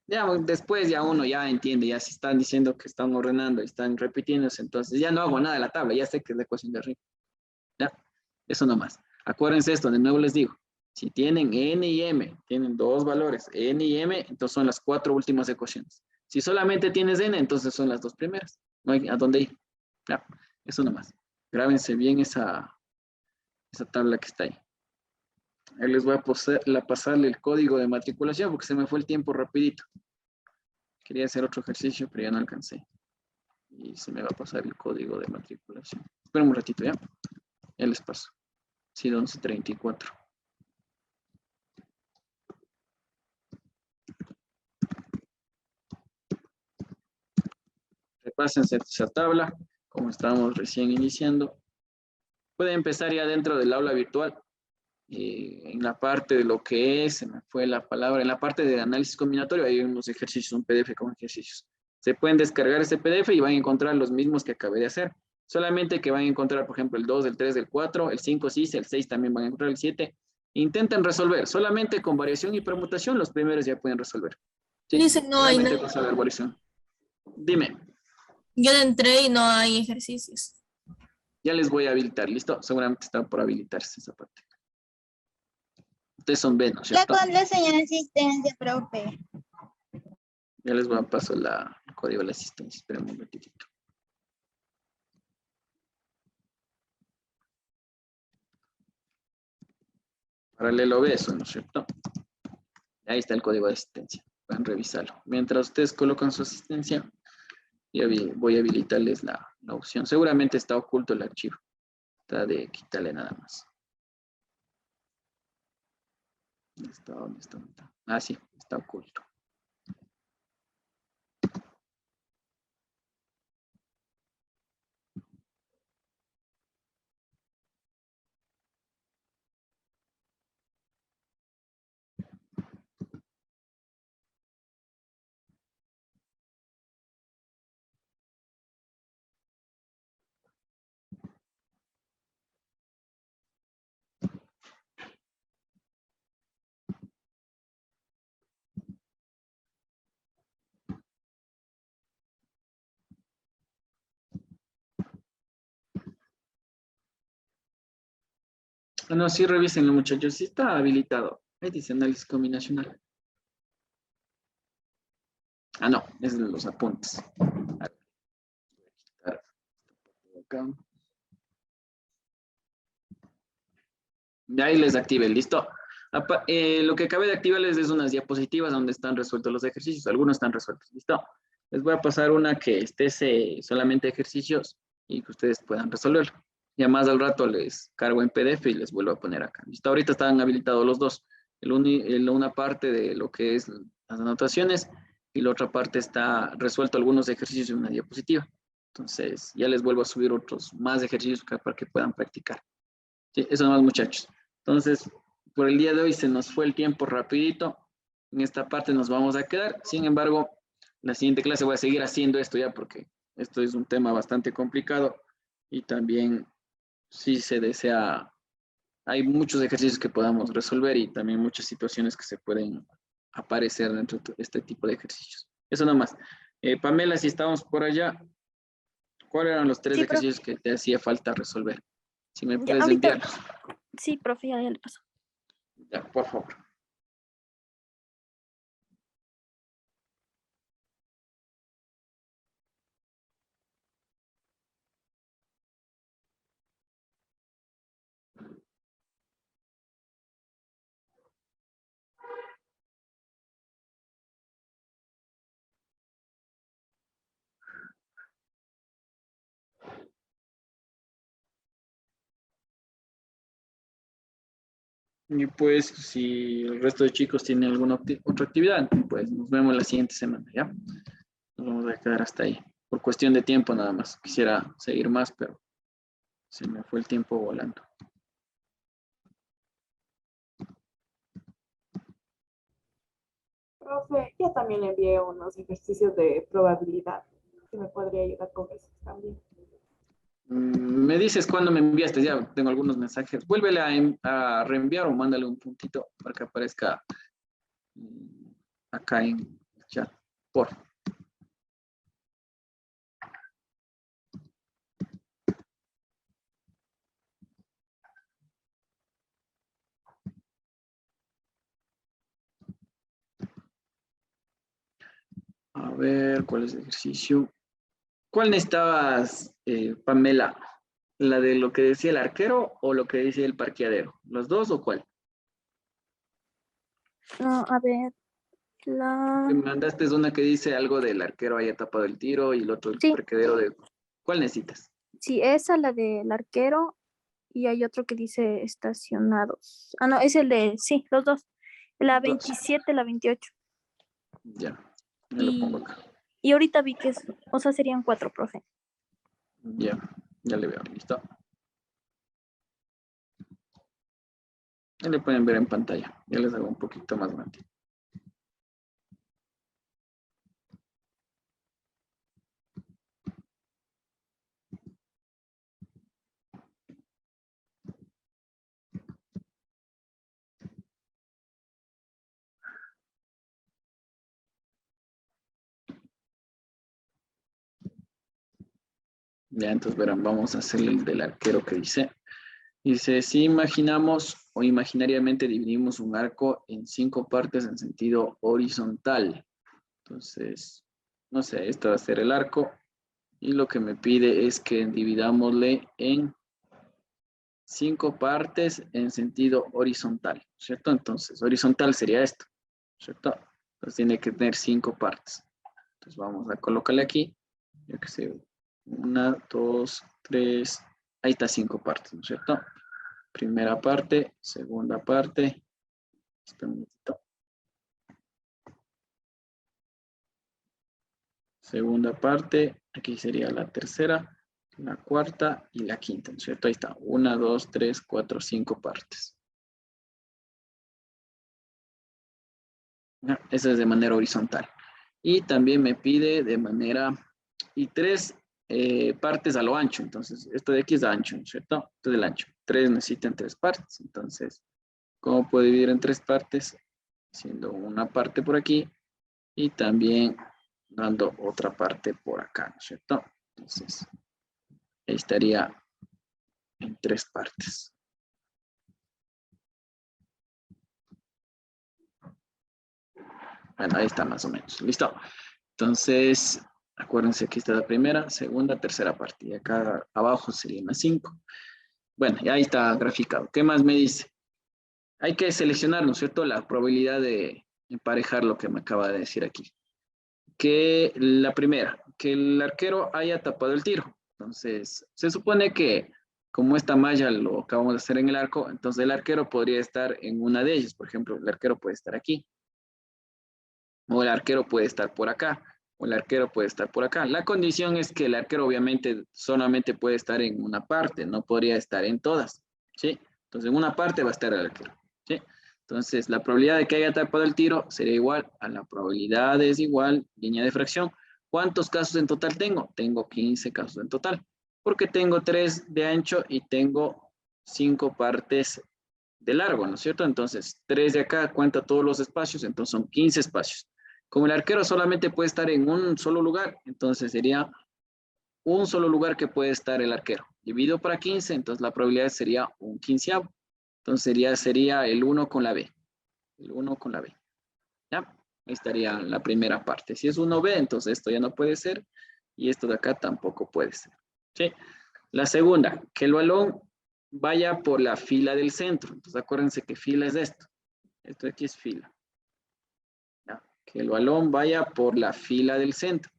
Ya después ya uno ya entiende, ya si están diciendo que están ordenando y están repitiéndose, entonces ya no hago nada de la tabla, ya sé que es la ecuación de arriba. Ya, eso nomás. Acuérdense esto, de nuevo les digo, si tienen n y m, tienen 2 valores, n y m, entonces son las 4 últimas ecuaciones. Si solamente tienes n, entonces son las 2 primeras. No hay a dónde ir. Ya, eso nomás. Grábense bien esa tabla que está ahí. Ahí les voy a pasarle el código de matriculación porque se me fue el tiempo rapidito. Quería hacer otro ejercicio, pero ya no alcancé. Y se me va a pasar el código de matriculación. Esperen un ratito, ¿ya? Ya les paso. Sí, 11:34. Repásense esa tabla, como estábamos recién iniciando. Pueden empezar ya dentro del aula virtual. En la parte de lo que es, se me fue la palabra, en la parte de análisis combinatorio hay unos ejercicios, un PDF con ejercicios. Se pueden descargar ese PDF y van a encontrar los mismos que acabé de hacer. Solamente que van a encontrar, por ejemplo, el 2, el 3, el 4, el 5 sí, el 6 también van a encontrar el 7. Intenten resolver, solamente con variación y permutación, los primeros ya pueden resolver. Sí, Dicen no hay solamente nada. con saber variación. Dime, Yo entré y no hay ejercicios. ya les voy a habilitar, ¿listo? Seguramente está por habilitarse esa parte. Ustedes son B, ¿no es La cierto? contraseña de asistencia, profe. Ya les voy a pasar el código de la asistencia. Esperen un momentito. Paralelo B, eso, ¿no es cierto? Ahí está el código de asistencia. Pueden revisarlo. Mientras ustedes colocan su asistencia, ya voy a habilitarles la opción. Seguramente está oculto el archivo. Está de quitarle nada más. ¿Dónde está? Ah, sí, está oculto. Ah, no, sí, revísenlo, muchachos. Sí está habilitado. Ahí dice análisis combinacional. Ah, no, es de los apuntes. acá. De ahí les active, listo. Lo que acabé de activarles es unas diapositivas donde están resueltos los ejercicios. Algunos están resueltos, listo. Les voy a pasar una que esté solamente ejercicios y que ustedes puedan resolverlo. Ya más al rato les cargo en PDF y les vuelvo a poner acá. Listo, ahorita están habilitados los dos. Una parte de lo que es las anotaciones y la otra parte está resuelto algunos ejercicios en una diapositiva. Entonces, ya les vuelvo a subir otros más ejercicios para que puedan practicar. Sí, eso nomás, muchachos. Entonces, por el día de hoy se nos fue el tiempo rapidito. En esta parte nos vamos a quedar. Sin embargo, la siguiente clase voy a seguir haciendo esto ya porque esto es un tema bastante complicado y también si se desea, hay muchos ejercicios que podamos resolver y también muchas situaciones que se pueden aparecer dentro de este tipo de ejercicios. Eso nomás. Pamela, si estamos por allá, ¿cuáles eran los 3 Sí, profe. ejercicios que te hacía falta resolver? Si me Ya, puedes ahorita, enviarlos. sí, profe, ya le paso. Ya, por favor. Y pues, si el resto de chicos tiene alguna otra actividad, pues nos vemos la siguiente semana, ¿ya? Nos vamos a quedar hasta ahí. Por cuestión de tiempo nada más. Quisiera seguir más, pero se me fue el tiempo volando. Profe, ya también le envié unos ejercicios de probabilidad, que me podría ayudar con eso también. Me dices cuándo me enviaste, ya tengo algunos mensajes. Vuélvele a reenviar o mándale un puntito para que aparezca acá en el chat. Por favor. A ver, ¿cuál es el ejercicio? ¿Cuál necesitabas, Pamela? ¿La de lo que decía el arquero o lo que decía el parqueadero? ¿Los dos o cuál? No, a ver, Me la... mandaste es una que dice algo del arquero haya tapado el tiro y el otro el Sí, parqueadero de... ¿Cuál necesitas? sí, esa, la del arquero, y hay otro que dice estacionados. Ah, no, es el de, sí, los dos. La Dos. 27, la 28. Ya, me lo pongo Y, acá. y ahorita vi que es, o sea, serían 4, profe. Ya, ya le veo, listo. Ya le pueden ver en pantalla. Ya les hago un poquito más grande. Ya, entonces verán, vamos a hacer el del arquero que dice. Dice, si imaginamos o imaginariamente dividimos un arco en 5 partes en sentido horizontal. Entonces, no sé, esto va a ser el arco. Y lo que me pide es que dividámosle en 5 partes en sentido horizontal, ¿cierto? Entonces, horizontal sería esto, ¿cierto? Entonces tiene que tener 5 partes. Entonces vamos a colocarle aquí, ya que sé, 1, 2, 3, ahí está 5 partes, ¿no es cierto? Primera parte, segunda parte, espera un momentito. Segunda parte, aquí sería la tercera, la cuarta y la quinta, ¿no es cierto? Ahí está, 1, 2, 3, 4, 5 partes. ¿Ya? Eso es de manera horizontal. Y también me pide de manera, y 3 partes a lo ancho, entonces esto de aquí es ancho, ¿no es cierto? Esto es el ancho. 3 necesitan 3 partes, entonces, ¿cómo puedo dividir en 3 partes? Haciendo una parte por aquí y también dando otra parte por acá, ¿no es cierto? Entonces, ahí estaría en 3 partes. Bueno, ahí está más o menos. Listo. Entonces, Acuérdense, aquí está la primera, segunda, tercera parte. Y acá abajo serían las 5. Bueno, y ahí está graficado. ¿Qué más me dice? Hay que seleccionar, ¿no es cierto?, la probabilidad de emparejar lo que me acaba de decir aquí. Que la primera, que el arquero haya tapado el tiro. Entonces, se supone que como esta malla lo acabamos de hacer en el arco, entonces el arquero podría estar en una de ellas. Por ejemplo, el arquero puede estar aquí, o el arquero puede estar por acá, o el arquero puede estar por acá. La condición es que el arquero obviamente solamente puede estar en una parte, no podría estar en todas, ¿sí? Entonces, en una parte va a estar el arquero, ¿sí? Entonces, la probabilidad de que haya tapado el tiro sería igual a la probabilidad es igual, línea de fracción. ¿Cuántos casos en total tengo? Tengo 15 casos en total, porque tengo 3 de ancho y tengo 5 partes de largo, ¿no es cierto? Entonces, 3 de acá cuenta todos los espacios, entonces son 15 espacios. Como el arquero solamente puede estar en un solo lugar, entonces sería un solo lugar que puede estar el arquero. Dividido para 15, entonces la probabilidad sería un quinceavo. Entonces sería el 1 con la B. El 1 con la B. ¿Ya? Ahí estaría la primera parte. Si es 1B, entonces esto ya no puede ser. Y esto de acá tampoco puede ser. ¿Sí? La segunda, que el balón vaya por la fila del centro. Entonces acuérdense que fila es esto. Esto de aquí es fila. ¿Ya? Que el balón vaya por la fila del centro.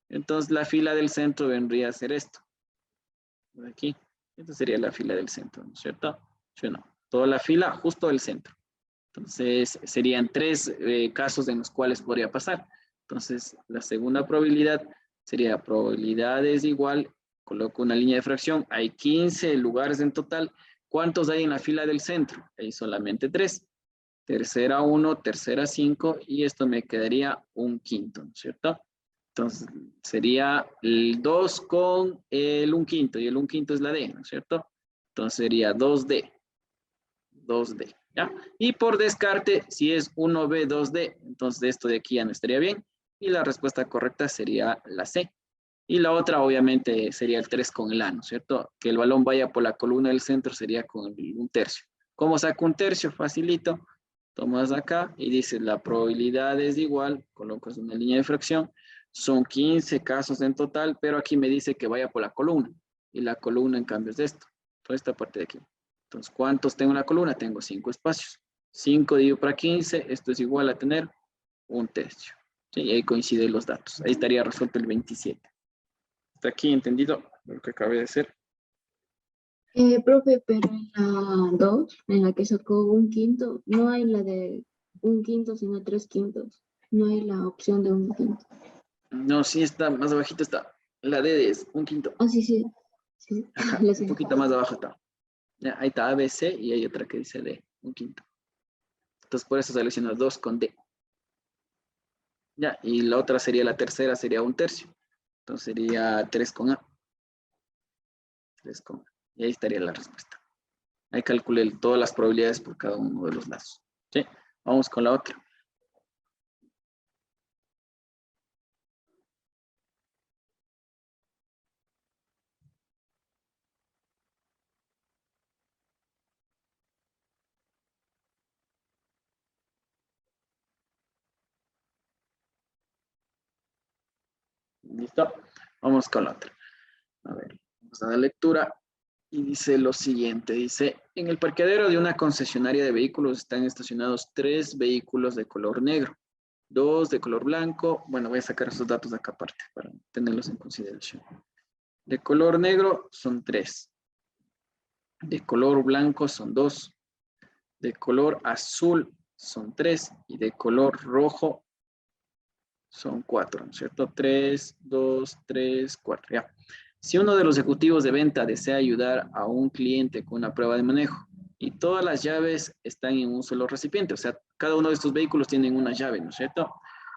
Entonces la fila del centro vendría a ser esto. De aquí. Esta sería la fila del centro, ¿no es cierto? ¿Sí o no? Toda la fila justo del centro. Entonces, serían 3 casos en los cuales podría pasar. Entonces, la segunda probabilidad sería probabilidad es igual, coloco una línea de fracción, hay 15 lugares en total. ¿Cuántos hay en la fila del centro? Hay solamente 3. Tercera 1, tercera 5 y esto me quedaría un quinto, ¿no es cierto? Entonces, sería el 2 con el 1/5 y el 1/5 es la D, ¿no es cierto? Entonces, sería 2D. 2D, ¿ya? Y por descarte, si es 1B, 2D, entonces esto de aquí ya no estaría bien. Y la respuesta correcta sería la C. Y la otra, obviamente, sería el 3 con el A, ¿no es cierto? Que el balón vaya por la columna del centro sería con un tercio. ¿Cómo saco un tercio? Facilito. Tomas acá y dices la probabilidad es igual, colocas una línea de fracción. Son 15 casos en total, pero aquí me dice que vaya por la columna. Y la columna, en cambio, es esto. Toda esta parte de aquí. Entonces, ¿cuántos tengo en la columna? Tengo 5 espacios. 5 dividido para 15, esto es igual a tener un tercio. ¿Sí? Y ahí coinciden los datos. Ahí estaría resuelto el 27. ¿Está aquí entendido lo que acabé de hacer? Profe, pero en la 2, en la que sacó un quinto, no hay la de un quinto, sino 3/5. No hay la opción de un quinto. No, sí está, más abajito está. La D es un quinto. Ah, sí, sí. Sí, Ajá, lo un siento. poquito más abajo está. Ya, ahí está ABC y hay otra que dice D, un quinto. Entonces, por eso selecciono 2 con D. Ya, y la otra sería la tercera, sería un tercio. Entonces sería 3 con A. 3 con A. Y ahí estaría la respuesta. Ahí calculé todas las probabilidades por cada uno de los lados. ¿Sí? Vamos con la otra. ¿Listo? Vamos con la otra. A ver, vamos a dar lectura. Y dice lo siguiente, dice, en el parqueadero de una concesionaria de vehículos están estacionados 3 vehículos de color negro, 2 de color blanco. Bueno, voy a sacar esos datos de acá aparte para tenerlos en consideración. De color negro son 3. De color blanco son 2. De color azul son 3. Y de color rojo son 4, ¿no es cierto? 3, 2, 3, 4, ya. Si uno de los ejecutivos de venta desea ayudar a un cliente con una prueba de manejo y todas las llaves están en un solo recipiente, o sea, cada uno de estos vehículos tienen una llave, ¿no es cierto?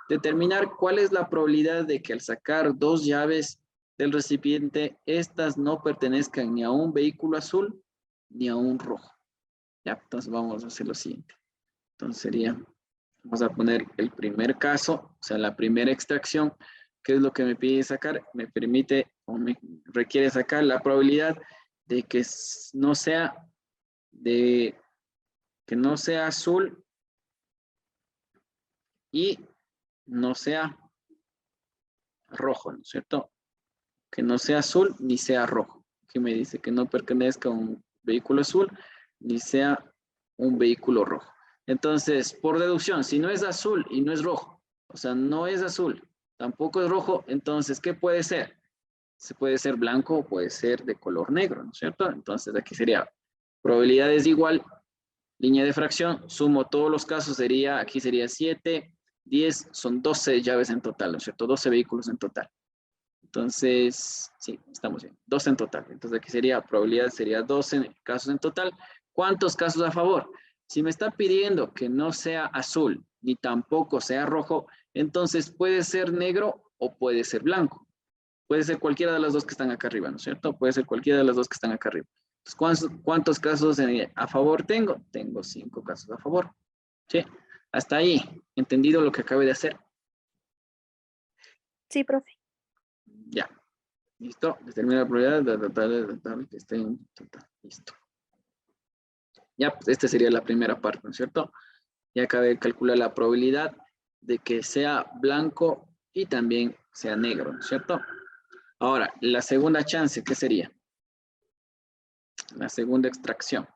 Determinar cuál es la probabilidad de que al sacar 2 llaves del recipiente, estas no pertenezcan ni a un vehículo azul ni a un rojo. Ya, entonces vamos a hacer lo siguiente. Entonces sería, vamos a poner el primer caso, o sea, la primera extracción. ¿Qué es lo que me pide sacar? Me permite o me requiere sacar la probabilidad de que no sea azul y no sea rojo, ¿no es cierto? Que no sea azul ni sea rojo. Que me dice que no pertenezca a un vehículo azul ni sea un vehículo rojo. Entonces, por deducción, si no es azul y no es rojo, o sea, no es azul, tampoco es rojo, entonces, ¿qué puede ser? Se puede ser blanco o puede ser de color negro, ¿no es cierto? Entonces, aquí sería probabilidad es igual, línea de fracción, sumo todos los casos, sería, aquí sería 7, 10, son 12 llaves en total, ¿no es cierto? 12 vehículos en total. Entonces, sí, estamos bien. 12 en total. Entonces aquí sería, probabilidad sería 12 casos en total. ¿Cuántos casos a favor? Si me está pidiendo que no sea azul, ni tampoco sea rojo, entonces puede ser negro o puede ser blanco. Puede ser cualquiera de las dos que están acá arriba, ¿no es cierto? Puede ser cualquiera de las dos que están acá arriba. Entonces, ¿cuántos casos a favor tengo? Tengo 5 casos a favor. ¿Sí? Hasta ahí. ¿Entendido lo que acabé de hacer? Sí, profe. Ya. Listo. Determina la probabilidad de que esté en total. Listo. Ya, pues esta sería la primera parte, ¿no es cierto? Ya acabé de calcular la probabilidad de que sea blanco y también sea negro, ¿no es cierto? Ahora, la segunda chance, ¿qué sería? La segunda extracción.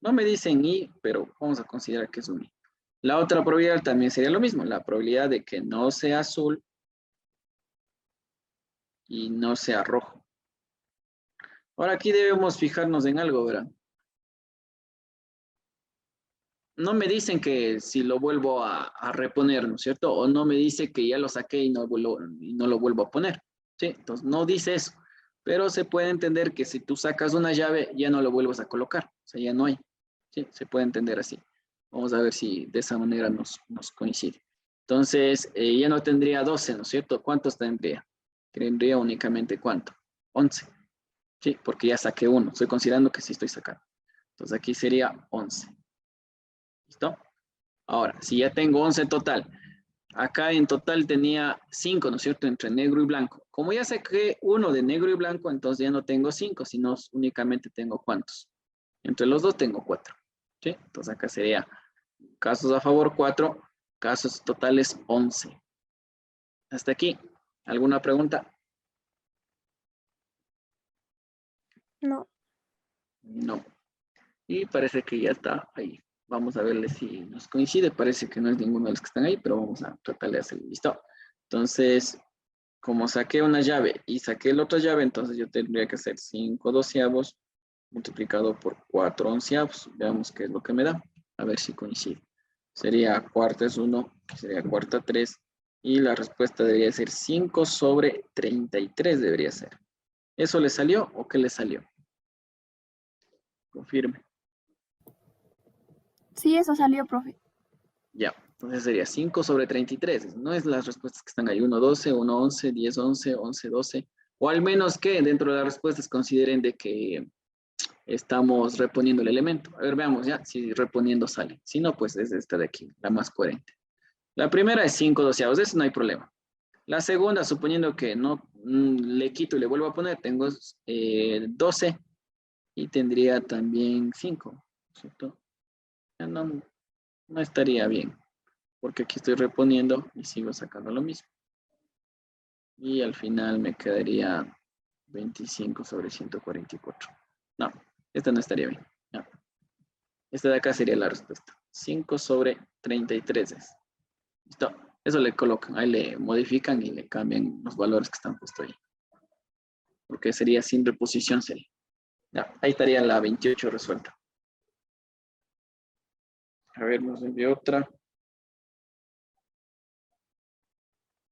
No me dicen I, pero vamos a considerar que es un I. La otra probabilidad también sería lo mismo, la probabilidad de que no sea azul y no sea rojo. Ahora aquí debemos fijarnos en algo, ¿verdad? No me dicen que si lo vuelvo a reponer, ¿no es cierto? O no me dice que ya lo saqué y no lo vuelvo a poner. ¿Sí? Entonces no dice eso. Pero se puede entender que si tú sacas una llave, ya no lo vuelvas a colocar. O sea, ya no hay. ¿Sí? Se puede entender así. Vamos a ver si de esa manera nos coincide. Entonces, ya no tendría 12, ¿no es cierto? ¿Cuántos tendría? Tendría únicamente ¿cuánto? 11. Sí, porque ya saqué uno. Estoy considerando que sí estoy sacando. Entonces aquí sería 11. ¿Listo? Ahora, si ya tengo 11 total, acá en total tenía 5, ¿no es cierto? Entre negro y blanco. Como ya saqué uno de negro y blanco, entonces ya no tengo 5, sino únicamente tengo ¿cuántos? Entre los dos tengo 4. ¿Sí? Entonces acá sería casos a favor 4, casos totales 11. Hasta aquí. ¿Alguna pregunta? No. No. Y parece que ya está ahí. Vamos a verle si nos coincide. Parece que no es ninguno de los que están ahí, pero vamos a tratar de hacerlo. Listo. Entonces, como saqué una llave y saqué la otra llave, entonces yo tendría que hacer 5 doceavos multiplicado por 4 onceavos. Veamos qué es lo que me da. A ver si coincide. Sería cuarta es 1, sería cuarta 3. Y la respuesta debería ser 5 sobre 33 debería ser. ¿Eso le salió o qué le salió? Confirme. Sí, eso salió, profe. Ya, entonces sería 5 sobre 33. No es las respuestas que están ahí. 1, 12, 1, 11, 10, 11, 11, 12. O al menos que dentro de las respuestas consideren de que estamos reponiendo el elemento. A ver, veamos ya si reponiendo sale. Si no, pues es esta de aquí, la más coherente. La primera es 5 doceavos, eso no hay problema. La segunda, suponiendo que no le quito y le vuelvo a poner, tengo 12 y tendría también 5, ¿cierto? Ya no estaría bien, porque aquí estoy reponiendo y sigo sacando lo mismo. Y al final me quedaría 25 sobre 144. No, esta no estaría bien. No. Esta de acá sería la respuesta. 5 sobre 33 es. Listo. Eso le colocan, ahí le modifican y le cambian los valores que están puestos ahí. Porque sería sin reposición sería. Ya, ahí estaría la 28 resuelta. A ver, nos envió otra.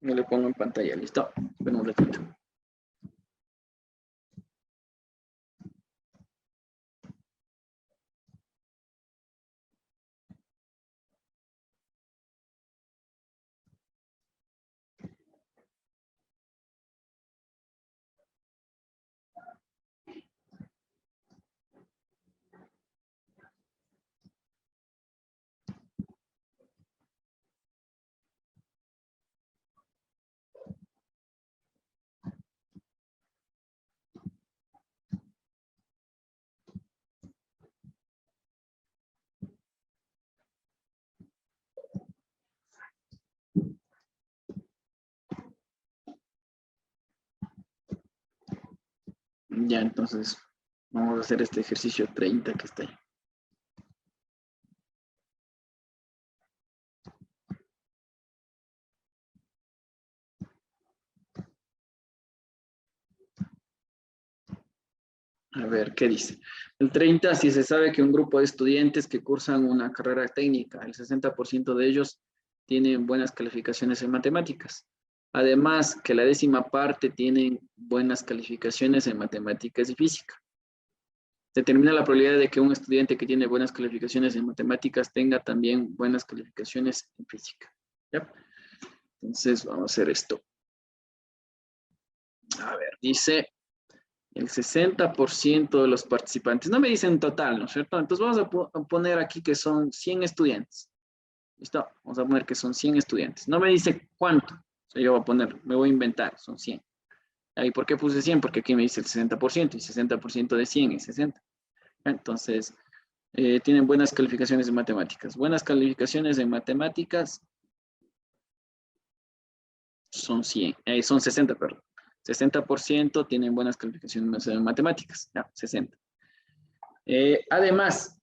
Yo le pongo en pantalla, listo. Espera un ratito. Ya, entonces vamos a hacer este ejercicio 30 que está ahí. A ver, ¿qué dice? El 30, si se sabe que un grupo de estudiantes que cursan una carrera técnica, el 60% de ellos tienen buenas calificaciones en matemáticas. Además, que la 10ª parte tienen buenas calificaciones en matemáticas y física. Determina la probabilidad de que un estudiante que tiene buenas calificaciones en matemáticas tenga también buenas calificaciones en física. ¿Ya? Entonces, vamos a hacer esto. A ver, dice el 60% de los participantes. No me dicen total, ¿no es cierto? Entonces vamos a poner aquí que son 100 estudiantes. ¿Listo? Vamos a poner que son 100 estudiantes. No me dice cuánto. O sea, yo voy a poner, me voy a inventar, son 100. ¿Y por qué puse 100? Porque aquí me dice el 60% y 60% de 100 es 60. Entonces, tienen buenas calificaciones en matemáticas. Buenas calificaciones en matemáticas son 100, son 60, perdón. 60% tienen buenas calificaciones en matemáticas. Ya, 60. Además,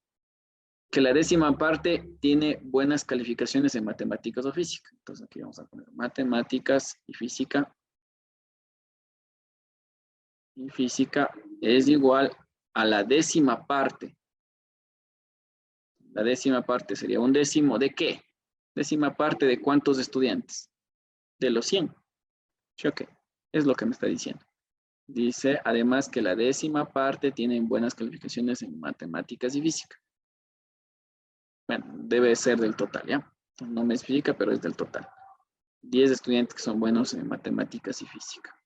que la 10ª parte tiene buenas calificaciones en matemáticas o física. Entonces aquí vamos a poner matemáticas y física. Y física es igual a la 10ª parte. La 10ª parte sería un décimo ¿de qué? 10ª parte de ¿cuántos estudiantes? De los 100. ¿Sí o qué? Es lo que me está diciendo. Dice además que la 10ª parte tiene buenas calificaciones en matemáticas y física. Bueno, debe ser del total, ¿ya? No me explica, pero es del total. 10 estudiantes que son buenos en matemáticas y física.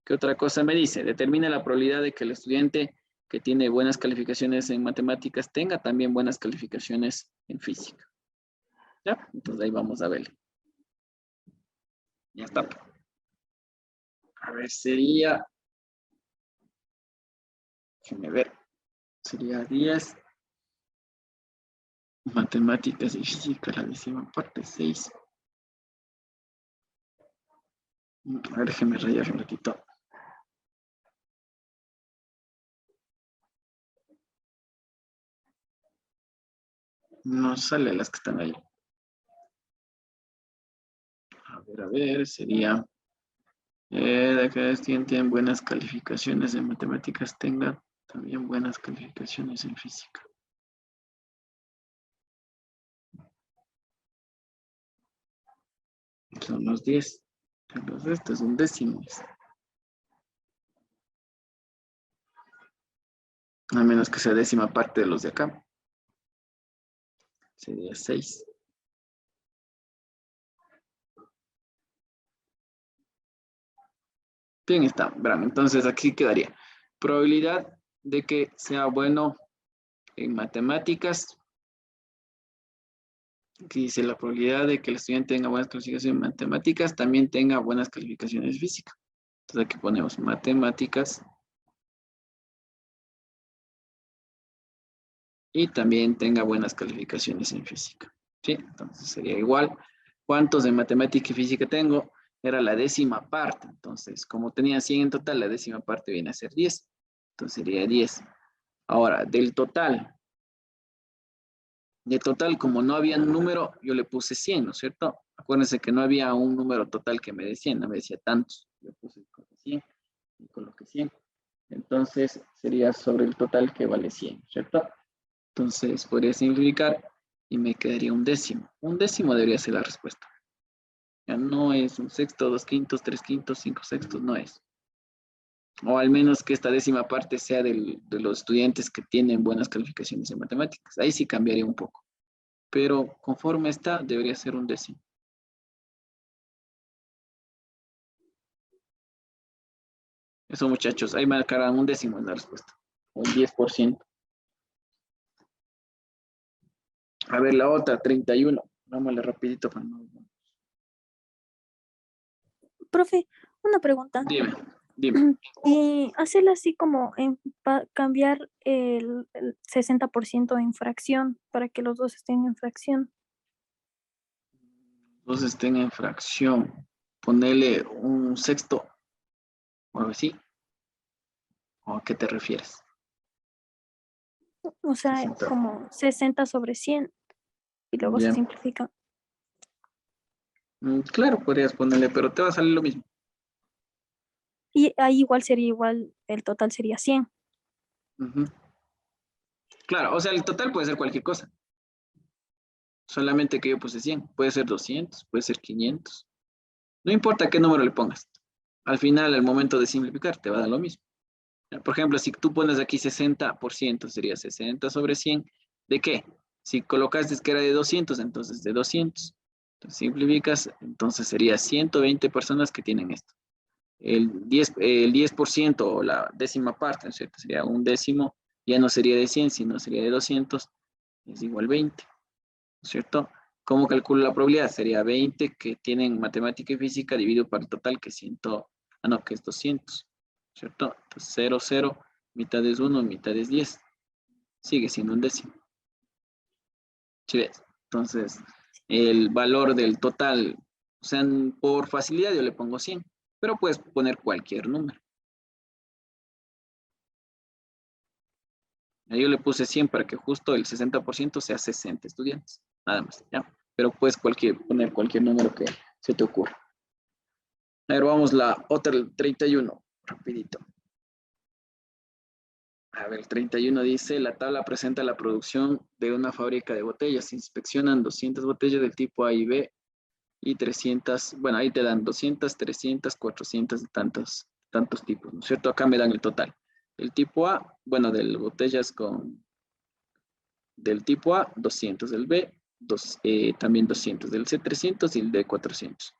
¿Qué otra cosa me dice? Determina la probabilidad de que el estudiante que tiene buenas calificaciones en matemáticas tenga también buenas calificaciones en física. ¿Ya? Entonces ahí vamos a ver. Ya está. A ver, sería... Déjenme ver. Sería 10. Matemáticas y física, la 10ª parte, 6. A ver, déjenme rayar un ratito. No sale las que están ahí. A ver, sería... de que tienen buenas calificaciones en matemáticas, tenga también buenas calificaciones en física. Son los 10. Entonces, esto es un décimo. A menos que sea 10ª parte de los de acá. Sería 6. Bien está, Bram. Entonces aquí quedaría. Probabilidad de que sea bueno en matemáticas. Aquí dice la probabilidad de que el estudiante tenga buenas calificaciones en matemáticas, también tenga buenas calificaciones en física. Entonces aquí ponemos matemáticas. Y también tenga buenas calificaciones en física. ¿Sí? Entonces sería igual. ¿Cuántos de matemática y física tengo? Era la 10ª parte. Entonces, como tenía 100 en total, la 10ª parte viene a ser 10. Entonces sería 10. Ahora, del total. De total, como no había un número, yo le puse 100, ¿no es cierto? Acuérdense que no había un número total que me decía, no me decía tantos. Yo puse 100 y coloqué 100. Entonces, sería sobre el total que vale 100, ¿cierto? Entonces, podría simplificar y me quedaría un décimo. Un décimo debería ser la respuesta. Ya no es un sexto, 2/5, 3/5, 5/6, no es. O al menos que esta 10ª parte sea de los estudiantes que tienen buenas calificaciones en matemáticas. Ahí sí cambiaría un poco. Pero conforme está, debería ser un décimo. Eso, muchachos, ahí marcarán un décimo en la respuesta. Un 10%. A ver, la otra, 31. Vámonos rapidito para no... Profe, una pregunta. Dime. Y hacerla así como cambiar el 60% en fracción para que los dos estén en fracción. Dos estén en fracción. Ponerle un sexto. O algo así. ¿O a qué te refieres? O sea, 60. como 60 sobre 100 y luego se Ya. simplifica. Claro, podrías ponerle, pero te va a salir lo mismo. Y ahí igual sería igual, el total sería 100. Ujú. Claro, o sea, el total puede ser cualquier cosa. Solamente que yo puse 100. Puede ser 200, puede ser 500. No importa qué número le pongas. Al final, al momento de simplificar, te va a dar lo mismo. Por ejemplo, si tú pones aquí 60%, sería 60 sobre 100. ¿De qué? Si colocaste que era de 200, entonces de 200. Entonces simplificas, entonces sería 120 personas que tienen esto. El 10% o la décima parte, ¿no es cierto? Sería un décimo, ya no sería de 100, sino sería de 200, es igual 20, ¿no es cierto? ¿Cómo calculo la probabilidad? Sería 20 que tienen matemática y física dividido por el total que que es 200, ¿cierto? Entonces 0, 0, mitad es 1, mitad es 10, sigue siendo un décimo. ¿Sí ves? Entonces, el valor del total, o sea, por facilidad yo le pongo 100, pero puedes poner cualquier número. Yo le puse 100 para que justo el 60% sea 60 estudiantes, nada más, ¿ya? Pero puedes poner cualquier número que se te ocurra. A ver, vamos la otra, el 31, rapidito. A ver, el 31 dice, la tabla presenta la producción de una fábrica de botellas. Se inspeccionan 200 botellas del tipo A y B y 300, bueno, ahí te dan 200, 300, 400 de tantos tipos, ¿no es cierto? Acá me dan el total. El tipo A, bueno, de botellas del tipo A, 200, del B, también 200, del C, 300 y el D, 400.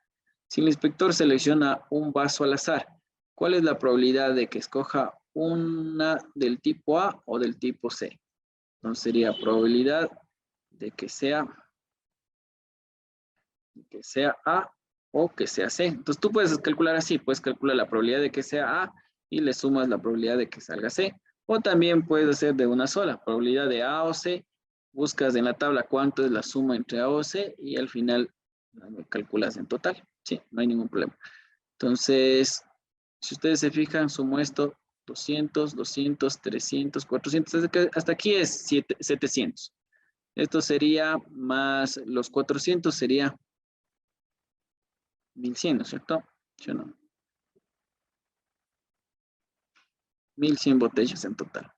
Si el inspector selecciona un vaso al azar, ¿cuál es la probabilidad de que escoja una del tipo A o del tipo C? Entonces sería probabilidad de que sea A o que sea C. Entonces tú puedes calcular así, puedes calcular la probabilidad de que sea A y le sumas la probabilidad de que salga C. O también puedes hacer de una sola, probabilidad de A o C, buscas en la tabla cuánto es la suma entre A o C y al final calculas en total. Sí, no hay ningún problema. Entonces, si ustedes se fijan, sumo esto, 200, 200, 300, 400, hasta aquí es 700. Esto sería más los 400 sería 1100, ¿no es cierto? ¿Sí o no? 1100 botellas en total.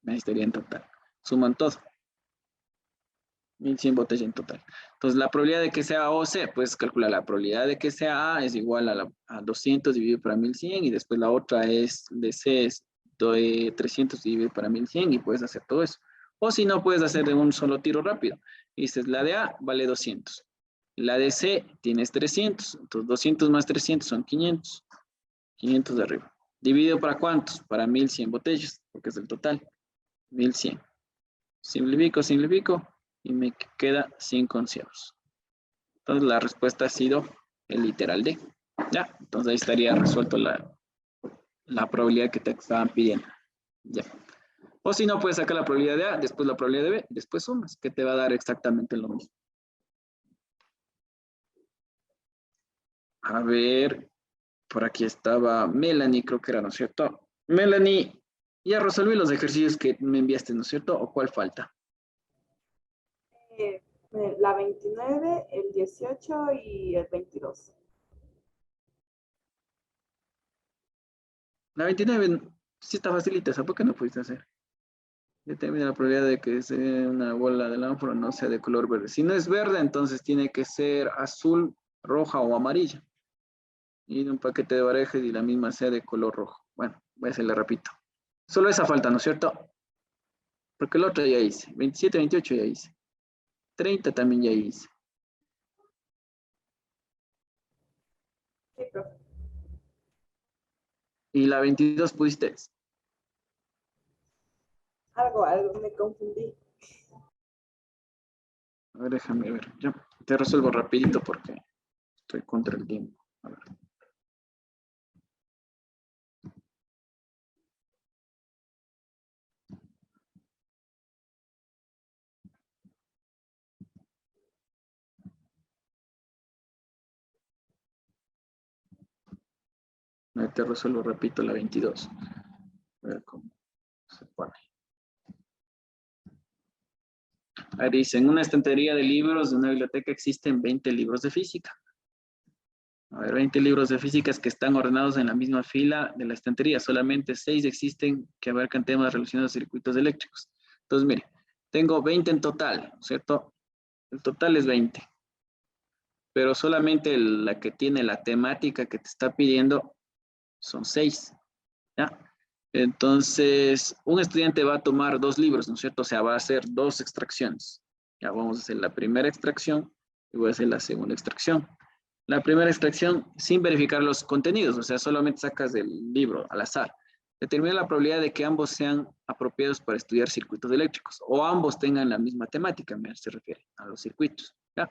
Ahí estaría en total. Suman todo. 1100 botellas en total. Entonces, la probabilidad de que sea A o C, puedes calcular la probabilidad de que sea A es igual a 200 dividido por 1100 y después la otra es de C es 300 dividido por 1100 y puedes hacer todo eso. O si no, puedes hacer de un solo tiro rápido. Dices, la de A vale 200. La de C tienes 300. Entonces, 200 más 300 son 500. 500 de arriba. ¿Dividido para cuántos? Para 1100 botellas, porque es el total. 1100. Simplifico y me queda 5 onceavos. Entonces la respuesta ha sido el literal D. Ya, entonces ahí estaría resuelto la probabilidad que te estaban pidiendo. Ya. O si no, puedes sacar la probabilidad de A, después la probabilidad de B, después sumas, que te va a dar exactamente lo mismo. A ver, por aquí estaba Melanie, creo que era, ¿no es cierto? Melanie, ya resolví los ejercicios que me enviaste, ¿no es cierto? ¿O cuál falta? Eh, la 29, el 18 y el 22. La 29 sí está facilita, ¿sabes por qué no pudiste hacer? Determina la probabilidad de que sea una bola de lámpara no sea de color verde. Si no es verde, entonces tiene que ser azul, roja o amarilla. Y un paquete de barajas y la misma sea de color rojo. Bueno, voy a hacerle repito. Solo esa falta, ¿no es cierto? Porque el otro ya hice. 27, 28 ya hice. 30 también ya hice. Sí, profe. Y la 22 pudiste. Algo, me confundí. A ver, déjame ver. Ya, te resuelvo rapidito porque estoy contra el tiempo. A ver. Ahorita resuelvo, repito, la 22. A ver cómo se pone. Ahí dice, en una estantería de libros de una biblioteca existen 20 libros de física. A ver, 20 libros de físicas que están ordenados en la misma fila de la estantería. Solamente 6 existen que abarcan temas relacionados a circuitos eléctricos. Entonces, mire, tengo 20 en total, ¿cierto? El total es 20. Pero solamente la que tiene la temática que te está pidiendo son 6. ¿Ya? Entonces, un estudiante va a tomar 2 libros, ¿no es cierto? O sea, va a hacer 2 extracciones. Ya vamos a hacer la primera extracción y voy a hacer la segunda extracción. La primera extracción sin verificar los contenidos, o sea, solamente sacas del libro al azar. Determina la probabilidad de que ambos sean apropiados para estudiar circuitos eléctricos o ambos tengan la misma temática, se refiere a los circuitos. ¿Ya?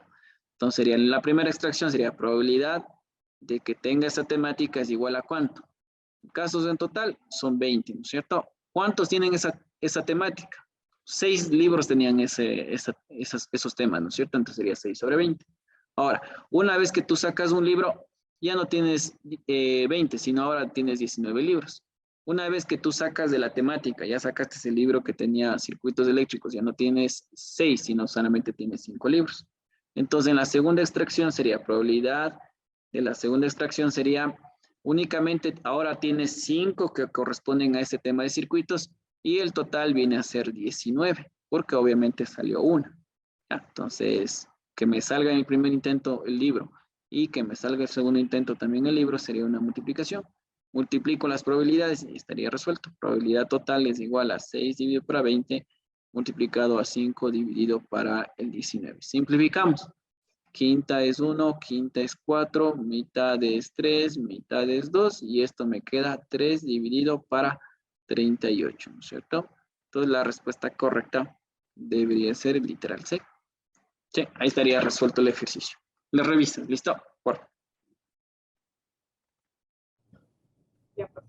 Entonces, sería, la primera extracción sería probabilidad de que tenga esa temática es igual a ¿cuánto? Casos en total son 20, ¿no es cierto? ¿Cuántos tienen esa temática? 6 libros tenían esos temas, ¿no es cierto? Entonces sería 6 sobre 20. Ahora, una vez que tú sacas un libro, ya no tienes 20, sino ahora tienes 19 libros. Una vez que tú sacas de la temática, ya sacaste ese libro que tenía circuitos eléctricos, ya no tienes 6, sino solamente tienes 5 libros. Entonces, en la segunda extracción sería probabilidad de la segunda extracción sería únicamente ahora tienes 5 que corresponden a ese tema de circuitos y el total viene a ser 19, porque obviamente salió una. ¿Ya? Entonces, que me salga en el primer intento el libro y que me salga el segundo intento también el libro sería una multiplicación. Multiplico las probabilidades y estaría resuelto. Probabilidad total es igual a 6 dividido para 20 multiplicado a 5 dividido para el 19. Simplificamos. Quinta es 1, quinta es 4, mitad es 3, mitad es 2 y esto me queda 3 dividido para 38, ¿no es cierto? Entonces la respuesta correcta debería ser el literal C. Sí, ahí estaría resuelto el ejercicio. Lo revisas, ¿listo? Por favor. Ya, pues.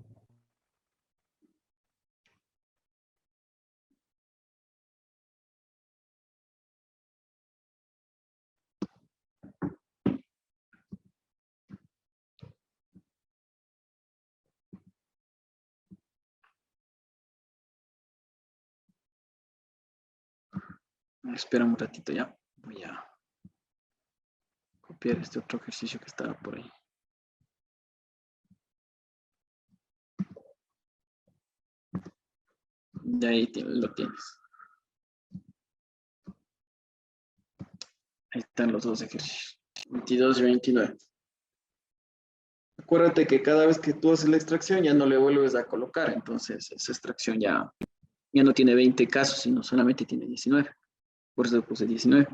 Espera un ratito ya. Voy a copiar este otro ejercicio que estaba por ahí. De ahí lo tienes. Ahí están los dos ejercicios. 22 y 29. Acuérdate que cada vez que tú haces la extracción ya no le vuelves a colocar. Entonces esa extracción ya no tiene 20 casos, sino solamente tiene 19. Por eso puse 19.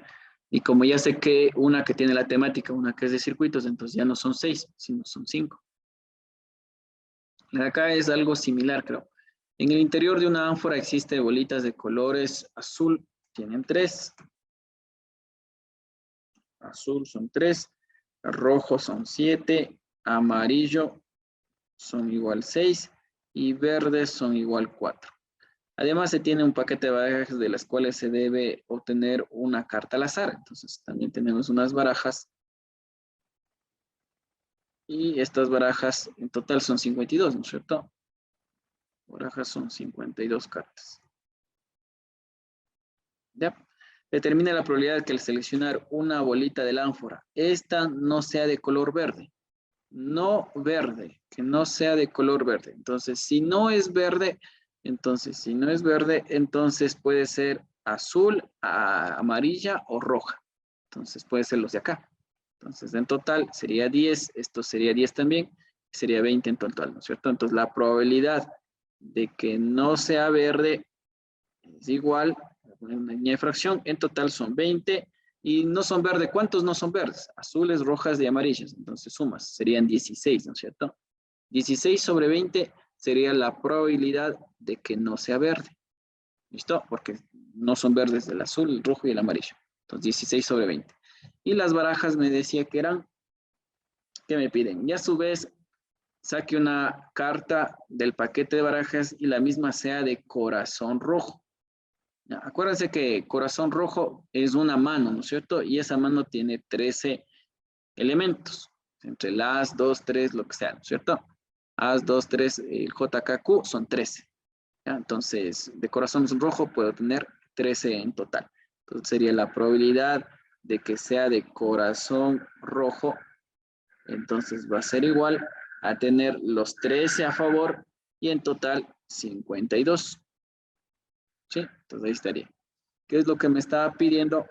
Y como ya sé que una que tiene la temática, una que es de circuitos, entonces ya no son 6, sino son 5. Acá es algo similar, creo. En el interior de una ánfora existe bolitas de colores azul, tienen 3. Azul son 3, rojo son 7, amarillo son igual 6 y verdes son igual 4. Además, se tiene un paquete de barajas de las cuales se debe obtener una carta al azar. Entonces, también tenemos unas barajas. Y estas barajas en total son 52, ¿no es cierto? Barajas son 52 cartas. ¿Ya? Determina la probabilidad de que al seleccionar una bolita del ánfora, esta no sea de color verde. No verde, que no sea de color verde. Entonces, si no es verde, entonces puede ser azul, amarilla o roja. Entonces puede ser los de acá. Entonces en total sería 10, esto sería 10 también, sería 20 en total, ¿no es cierto? Entonces la probabilidad de que no sea verde es igual, voy a poner una línea de fracción, en total son 20 y no son verdes. ¿Cuántos no son verdes? Azules, rojas y amarillas. Entonces sumas, serían 16, ¿no es cierto? 16 sobre 20 sería la probabilidad de que no sea verde. ¿Listo? Porque no son verdes el azul, el rojo y el amarillo. Entonces 16 sobre 20. Y las barajas me decía que eran, ¿qué me piden? Y a su vez, saque una carta del paquete de barajas y la misma sea de corazón rojo. Ya, acuérdense que corazón rojo es una mano, ¿no es cierto? Y esa mano tiene 13 elementos. Entre las, 2, 3, lo que sea, ¿no es cierto? Haz 2, 3, el JKQ son 13. ¿Ya? Entonces, de corazón rojo puedo tener 13 en total. Entonces, sería la probabilidad de que sea de corazón rojo. Entonces, va a ser igual a tener los 13 a favor y en total 52. ¿Sí? Entonces, ahí estaría. ¿Qué es lo que me estaba pidiendo?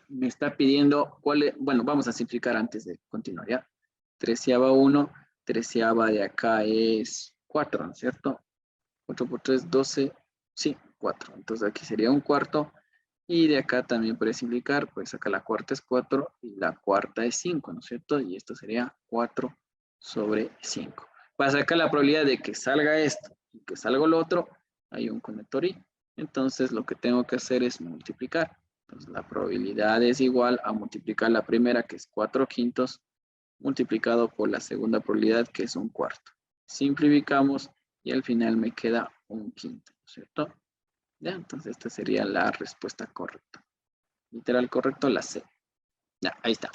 Me está pidiendo cuál es, bueno, vamos a simplificar antes de continuar, ¿ya? 13ª 13ª de acá es 4, ¿no es cierto? 4 por 3, 12, sí, 4. Entonces aquí sería un cuarto. Y de acá también puedes simplificar, pues acá la cuarta es 4 y la cuarta es 5, ¿no es cierto? Y esto sería 4 sobre 5. Para sacar la probabilidad de que salga esto y que salga lo otro, hay un conector y. Entonces lo que tengo que hacer es multiplicar. Entonces la probabilidad es igual a multiplicar la primera, que es 4/5, multiplicado por la segunda probabilidad, que es 1/4. Simplificamos y al final me queda 1/5, ¿no es cierto? Ya, entonces esta sería la respuesta correcta. Literal correcto, la C. Ya, ahí está.